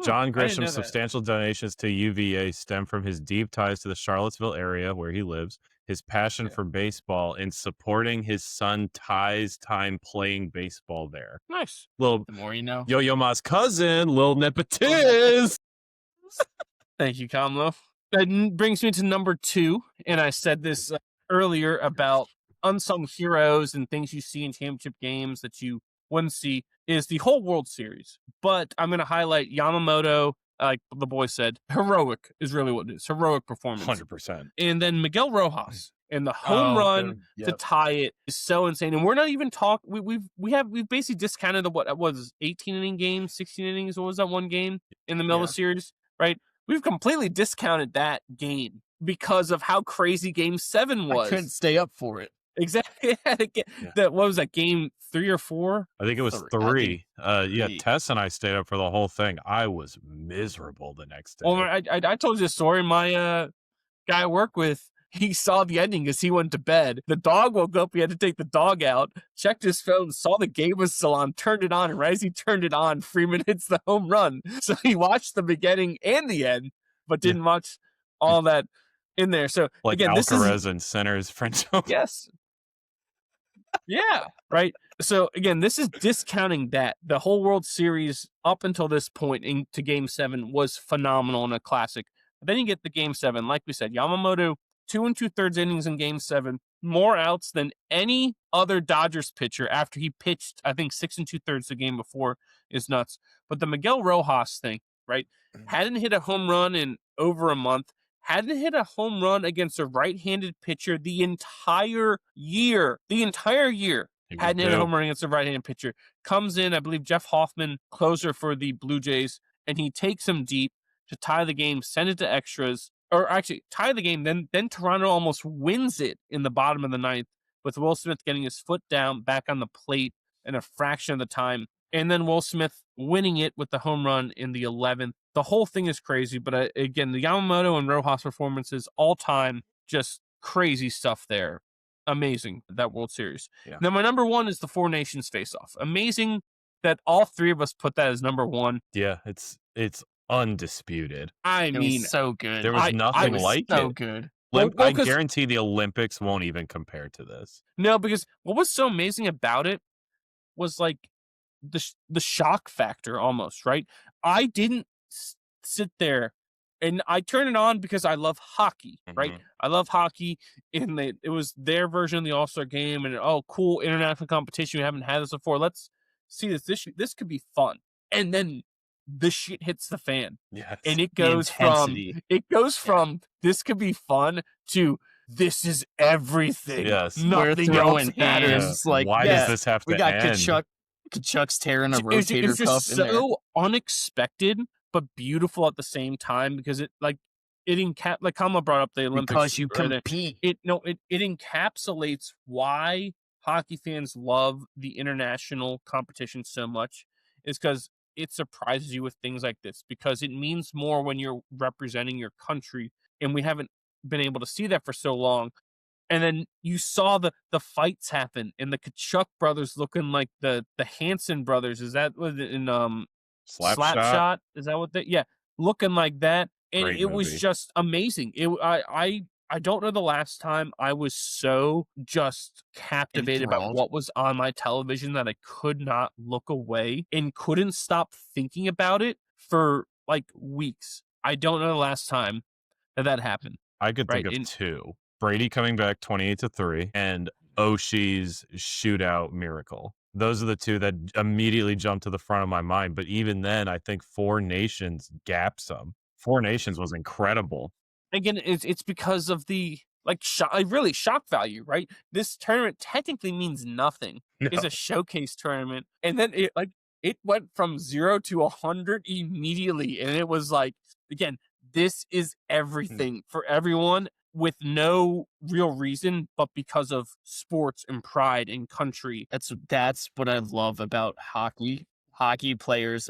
I John didn't know Grisham's that. substantial donations to UVA stem from his deep ties to the Charlottesville area where he lives, his passion Yeah. for baseball, and supporting his son Ty's time playing baseball there. Nice. Little The more you know. Yo-Yo Ma's cousin, Lil Nepotiz. Thank you, Kamlo. That brings me to number 2, and I said this earlier about unsung heroes and things you see in championship games that you wouldn't see, is the whole World Series. But I'm going to highlight Yamamoto, like the boy said, heroic is really what it is, heroic performance. 100%. And then Miguel Rojas and the home run to tie it is so insane. And we're not even talking. We've basically discounted the what was 18 inning game, 16 innings. What was that one game in the middle of the series? Right. We've completely discounted that game because of how crazy Game 7 was. I couldn't stay up for it. Exactly. What was that, Game 3 or 4? I think it was Three. 3. Yeah, Three. Tess and I stayed up for the whole thing. I was miserable the next day. Well, I told you the story. My guy I work with, he saw the ending because he went to bed. The dog woke up. He had to take the dog out, checked his phone, saw the game was still on, turned it on. And right as he turned it on, Freeman hits the home run. So he watched the beginning and the end, but didn't watch all that in there. So like again, this Alcaraz is and centers French Open. yes. Yeah, right. So again, this is discounting that the whole World Series up until this point into Game 7 was phenomenal and a classic. But then you get the Game 7, like we said, Yamamoto 2 2/3 innings in Game 7, more outs than any other Dodgers pitcher after he pitched, I think 6 2/3 the game before, is nuts. But the Miguel Rojas thing, right? Hadn't hit a home run in over a month. Hadn't hit a home run against a right-handed pitcher the entire year. The entire year. Hadn't hit a home run against a right-handed pitcher. Comes in, I believe Jeff Hoffman, closer for the Blue Jays, and he takes him deep to tie the game, send it to extras, or actually tie the game. Then Toronto almost wins it in the bottom of the ninth with Will Smith getting his foot down back on the plate in a fraction of the time. And then Will Smith winning it with the home run in the 11th. The whole thing is crazy. But again, the Yamamoto and Rojas performances all time, just crazy stuff there. Amazing, that World Series. Yeah. Now, my number one is the Four Nations face-off. Amazing that all three of us put that as number one. Yeah, it's undisputed. It was so good. There was nothing like so it. good. I guarantee the Olympics won't even compare to this. No, because what was so amazing about it was like the shock factor almost, right? I didn't sit there and I turned it on because I love hockey, right? I love hockey, and it was their version of the All-Star game, and oh, cool international competition. We haven't had this before. Let's see this. This could be fun. And then the shit hits the fan. Yes. And it goes from this could be fun to this is everything. Yes. Nothing else matters. Like, why does this have to we got end? Kachuk's tearing a It was rotator just cuff in there. so unexpected but beautiful at the same time, because it like Kamala brought up the Olympics. Because you right? compete. It encapsulates why hockey fans love the international competition so much, is because it surprises you with things like this, because it means more when you're representing your country, and we haven't been able to see that for so long. And then you saw the fights happen, and the Kachuk brothers looking like the Hanson brothers. Is that what in Slapshot? Is that what they? Yeah, looking like that, and Great it was movie. just amazing. I don't know the last time I was so just captivated about Enthralled. what was on my television that I could not look away and couldn't stop thinking about it for like weeks. I don't know the last time that happened. I could think Right, of two. Brady coming back 28-3 and Oshie's shootout miracle. Those are the two that immediately jump to the front of my mind. But even then, I think Four Nations gapped some. Four Nations was incredible. Again, it's because of the really shock value, right? This tournament technically means nothing. It's a showcase tournament, and then it went from 0 to 100 immediately, and it was like, again, this is everything for everyone with no real reason, but because of sports and pride and country. That's what I love about hockey. Hockey players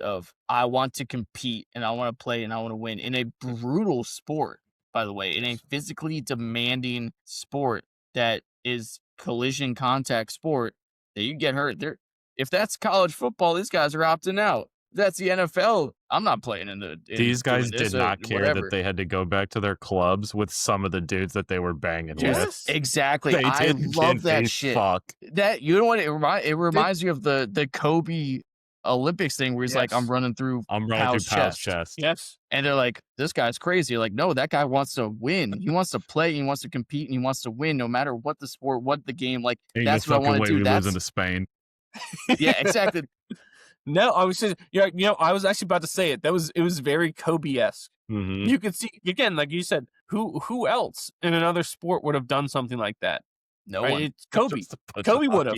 I want to compete and I want to play and I want to win in a brutal sport, by the way, in a physically demanding sport that is collision contact sport that you get hurt. If that's college football, these guys are opting out. If that's the NFL, I'm not playing These guys doing this did or not care whatever. that they had to go back to their clubs with some of the dudes that they were banging with. Yes. Exactly. They I didn't love give that a shit. fuck. That, you know what it reminds me of the Kobe Olympics thing where he's like, I'm running through Powell's chest. Yes. And they're like, this guy's crazy. You're like, no, that guy wants to win. He wants to play. He wants to compete. And he wants to win no matter what the sport, what the game. Like, Ain't that's no what I want fucking to way do. we lose into Spain. Yeah, exactly. No, I was just, I was actually about to say it. It was very Kobe-esque. Mm-hmm. You could see, again, like you said, who else in another sport would have done something like that? No Right? one. It's Kobe. Kobe would have.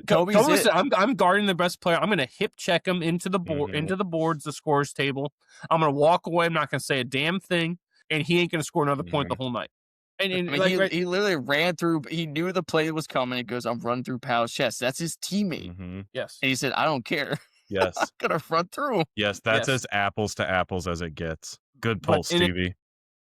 Kobe's Kobe it. said, I'm guarding the best player. I'm going to hip check him into the board, Mhm. into the boards, the scores table. I'm going to walk away. I'm not going to say a damn thing, and he ain't going to score another point the whole night. And, I mean, he literally ran through. He knew the play was coming. He goes, I'm running through Powell's chest. That's his teammate. Mm-hmm. Yes. And he said, I don't care. Yes. I'm going to run through. Yes, that's Yes. as apples to apples as it gets. Good pull, But in it- Stevie.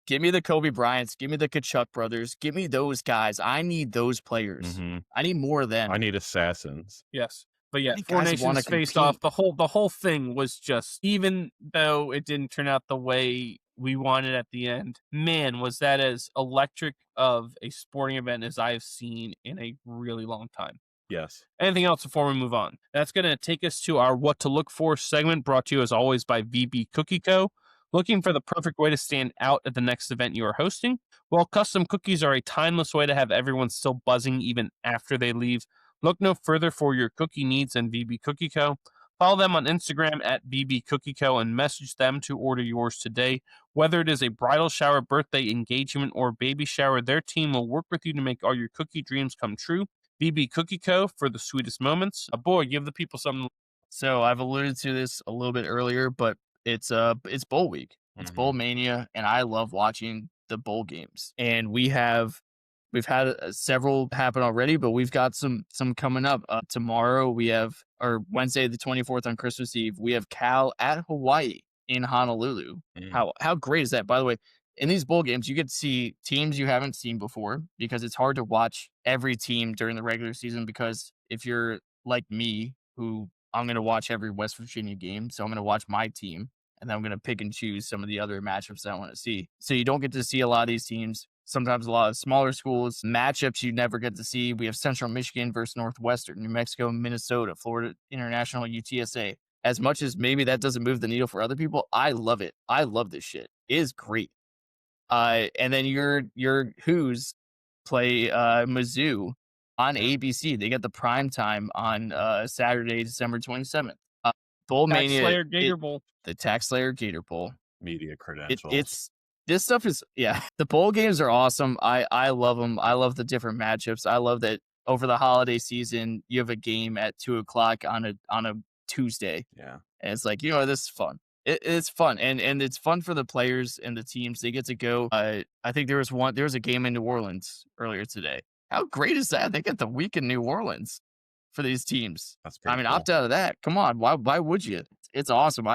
Give me the Kobe Bryants. Give me the Kachuk brothers. Give me those guys. I need those players. Mhm. I need more of them. I need assassins. Yes. But yeah, These Four guys wanna Nations faced compete. off. The whole thing was just, even though it didn't turn out the way we wanted at the end, man, was that as electric of a sporting event as I've seen in a really long time. Yes. Anything else before we move on? That's going to take us to our What to Look For segment, brought to you as always by VB Cookie Co. Looking for the perfect way to stand out at the next event you are hosting? Well, custom cookies are a timeless way to have everyone still buzzing even after they leave. Look no further for your cookie needs than VB Cookie Co. Follow them on Instagram at BB Cookie Co. and message them to order yours today. Whether it is a bridal shower, birthday, engagement, or baby shower, their team will work with you to make all your cookie dreams come true. BB Cookie Co. for the sweetest moments. Boy, give the people something. So I've alluded to this a little bit earlier, but it's bowl week. It's bowl mania, and I love watching the bowl games. And we've had several happen already, but we've got some coming up. Tomorrow we have, or Wednesday the 24th on Christmas Eve, we have Cal at Hawaii in Honolulu. How great is that? By the way, in these bowl games, you get to see teams you haven't seen before, because it's hard to watch every team during the regular season, because if you're like me, who I'm going to watch every West Virginia game, so I'm going to watch my team, and then I'm going to pick and choose some of the other matchups that I want to see. So you don't get to see a lot of these teams. Sometimes a lot of smaller schools, matchups you never get to see. We have Central Michigan versus Northwestern, New Mexico, Minnesota, Florida International, UTSA. As much as maybe that doesn't move the needle for other people, I love it. I love this shit. It is great. And then your Who's play Mizzou on ABC. They get the prime time on Saturday, December 27th. Bowl Tax Mania, Slayer Gator Bowl. the Tax Slayer Gator Bowl. Media credentials. It's this stuff is the bowl games are awesome. I love them. I love the different matchups. I love that over the holiday season you have a game at 2:00 on a Tuesday. Yeah, and it's like, this is fun. It's fun, and it's fun for the players and the teams. They get to go. I think there was a game in New Orleans earlier today. How great is that? They get the week in New Orleans for these teams. That's pretty cool. Opt out of that. Come on, why would you? It's awesome.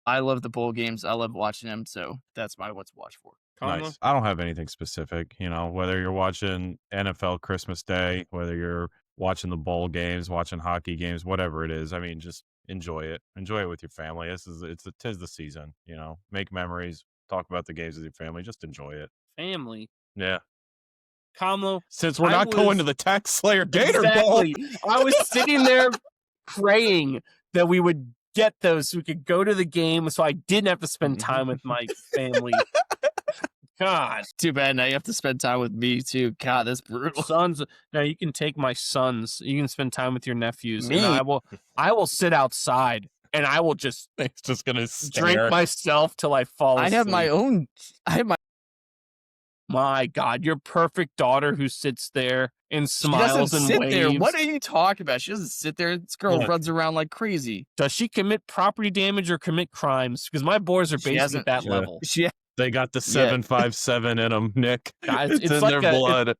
I love the bowl games. I love watching them. So that's my what to watch for. Nice. I don't have anything specific. Whether you're watching NFL Christmas Day, whether you're watching the bowl games, watching hockey games, whatever it is. I mean, just enjoy it. Enjoy it with your family. Tis the season. Make memories. Talk about the games with your family. Just enjoy it. Family. Yeah. Kamlo, since we're not going to the Tax Slayer Gator Bowl. I was sitting there praying that we would get those so we could go to the game so I didn't have to spend time with my family. God. Too bad now you have to spend time with me too. God, that's brutal. Sons, now you can take my sons. You can spend time with your nephews. Me? And I will sit outside and I will just It's just gonna drink myself till I fall asleep. I have my My God, your perfect daughter who sits there and smiles and waves. There. What are you talking about? She doesn't sit there. This girl runs around like crazy. Does she commit property damage or commit crimes? Because my boys are basically at that level. They got the 757 in them, Nick. Guys, it's in their blood.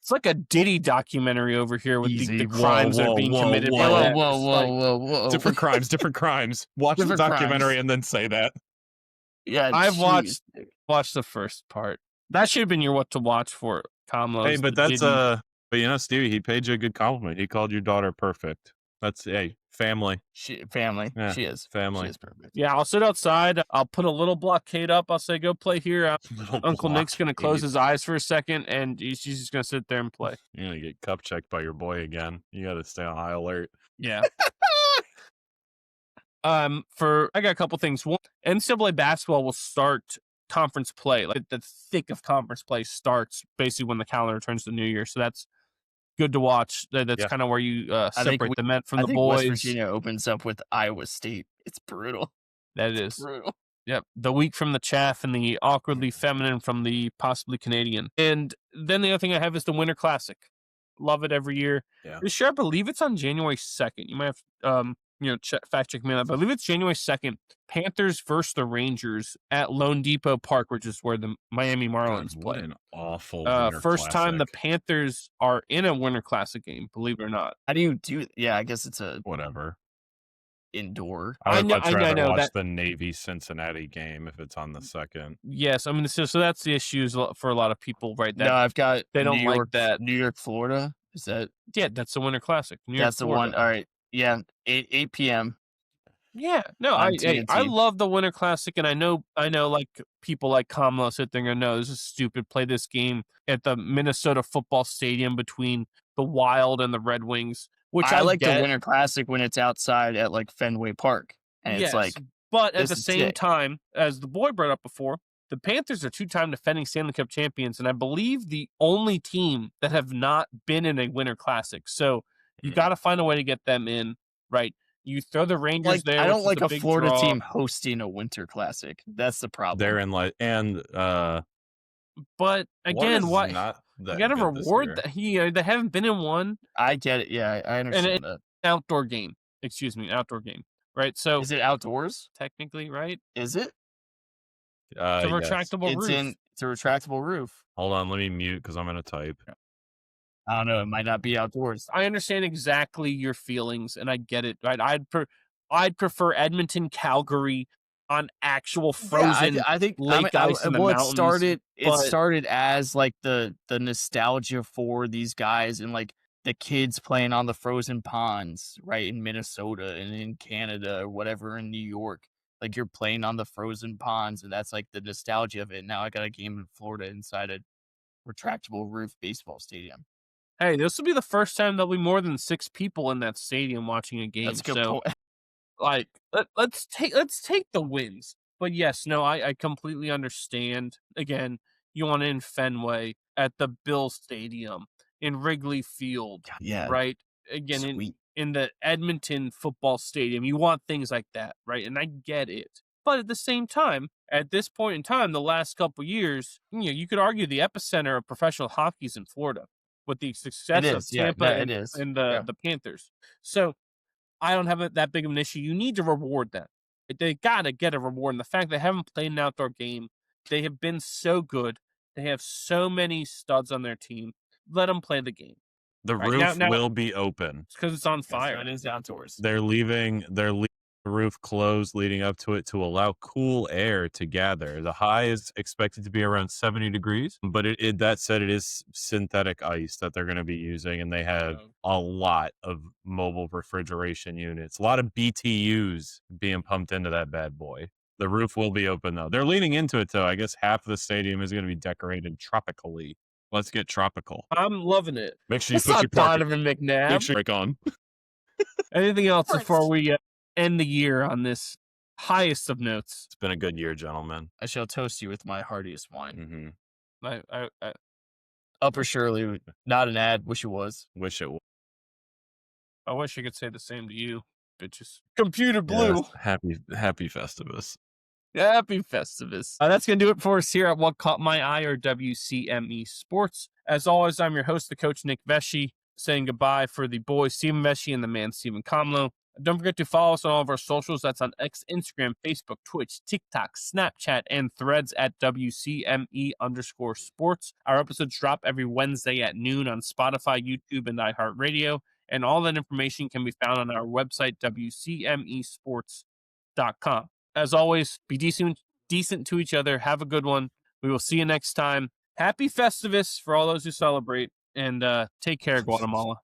It's like a Diddy documentary over here with the crimes that are being committed. Whoa. Different crimes. Watch the documentary and then say that. Yeah, I've watched the first part. That should have been your what to watch for, Kamlo. Hey, but that's Stevie, he paid you a good compliment. He called your daughter perfect. That's family. Family. Yeah, she is. Family. She is perfect. Yeah, I'll sit outside. I'll put a little blockade up. I'll say, go play here. Uncle Nick's going to close his eyes for a second, and she's just going to sit there and play. You're going to get cup checked by your boy again. You got to stay on high alert. Yeah. I got a couple things. One, NCAA basketball will start conference play. Like the thick of conference play starts basically when the calendar turns to New Year. So that's good to watch. That's kind of where you separate the men from the boys. West Virginia opens up with Iowa State. It's brutal. It's brutal. Yep. The weak from the chaff and the awkwardly feminine from the possibly Canadian. And then the other thing I have is the Winter Classic. Love it every year. Yeah. This year, I believe it's on January 2nd. You might have fact check me on that. I believe it's January 2nd. Panthers versus the Rangers at Lone Depot Park, which is where the Miami Marlins play. What an awful first time the Panthers are in a Winter Classic game, believe it or not. How do you do? Yeah, I guess it's a whatever indoor. I would much rather watch the Navy Cincinnati game if it's on the second. Yes, I mean so that's the issues for a lot of people, right? No, I've got they don't like that. New York, Florida. Is that? Yeah, that's the Winter Classic. That's the one. All right. Yeah, 8 p.m. Yeah, no, I love the Winter Classic, and I know like people like Kamlo sit there and go, no, this is stupid. Play this game at the Minnesota football stadium between the Wild and the Red Wings, which I like the Winter Classic when it's outside at like Fenway Park, and it's like. But at the same time, as the boy brought up before, the Panthers are two-time defending Stanley Cup champions, and I believe the only team that have not been in a Winter Classic. So you got to find a way to get them in, right? You throw the Rangers Like, there. I don't which like is a big Florida draw. team hosting a Winter Classic. That's the problem. Therein lies, and But again, Florida's what not you that got to good this reward year. they haven't been in one, I get it. Yeah, I and understand it's that. an outdoor game. Excuse me, outdoor game. Right. So Is it outdoors? technically, right? Is it? It's a Yes. retractable roof. It's a retractable roof. Hold on, let me mute because I'm gonna type. I don't know. It might not be outdoors. I understand exactly your feelings, and I get it. Right. I'd prefer Edmonton, Calgary on actual frozen I think lake ice in the well, mountains. it but- started as like the nostalgia for these guys and like the kids playing on the frozen ponds, right, in Minnesota and in Canada or whatever in New York. Like you're playing on the frozen ponds, and that's like the nostalgia of it. Now I got a game in Florida inside a retractable roof baseball stadium. Hey, this will be the first time there'll be more than 6 people in that stadium watching a game. That's a good So, point. like, let's take the wins. But yes, no, I completely understand. Again, you want it in Fenway, at the Bill Stadium, in Wrigley Field, Yeah, right? Again, sweet. in the Edmonton football stadium, you want things like that, right? And I get it. But at the same time, at this point in time, the last couple years, you could argue the epicenter of professional hockey is in Florida, with the success It of is, yeah, Tampa no, and, it is. and Yeah. the Panthers. So I don't have that big of an issue. You need to reward them. They got to get a reward. And the fact they haven't played an outdoor game, they have been so good. They have so many studs on their team. Let them play the game. The Right, roof now- will be open. It's because it's on Yeah, so fire. it is outdoors. They're leaving the roof closed leading up to it to allow cool air to gather. The high is expected to be around 70 degrees, but that said, it is synthetic ice that they're going to be using, and they have a lot of mobile refrigeration units, a lot of BTUs being pumped into that bad boy. The roof will be open though. They're leaning into it though. I guess half of the stadium is going to be decorated tropically. Let's get tropical. I'm loving it. Make sure you It's put your not park. Donovan McNabb. Make sure you break on. Anything else course. before we end the year on this highest of notes? It's been a good year, gentlemen. I shall toast you with my heartiest wine. Mm-hmm. Upper Shirley, not an ad. Wish it was. Wish it was. I wish I could say the same to you, bitches. Computer blue. Yes. Happy Festivus. Happy Festivus. That's going to do it for us here at What Caught My Eye, or WCME Sports. As always, I'm your host, the coach, Nick Vesci, saying goodbye for the boy, Stephen Vesci, and the man, Stephen Comlow. Don't forget to follow us on all of our socials. That's on X, Instagram, Facebook, Twitch, TikTok, Snapchat, and Threads at WCME_sports. Our episodes drop every Wednesday at noon on Spotify, YouTube, and iHeartRadio. And all that information can be found on our website, WCMEsports.com. As always, be decent to each other. Have a good one. We will see you next time. Happy Festivus for all those who celebrate. And take care, Guatemala.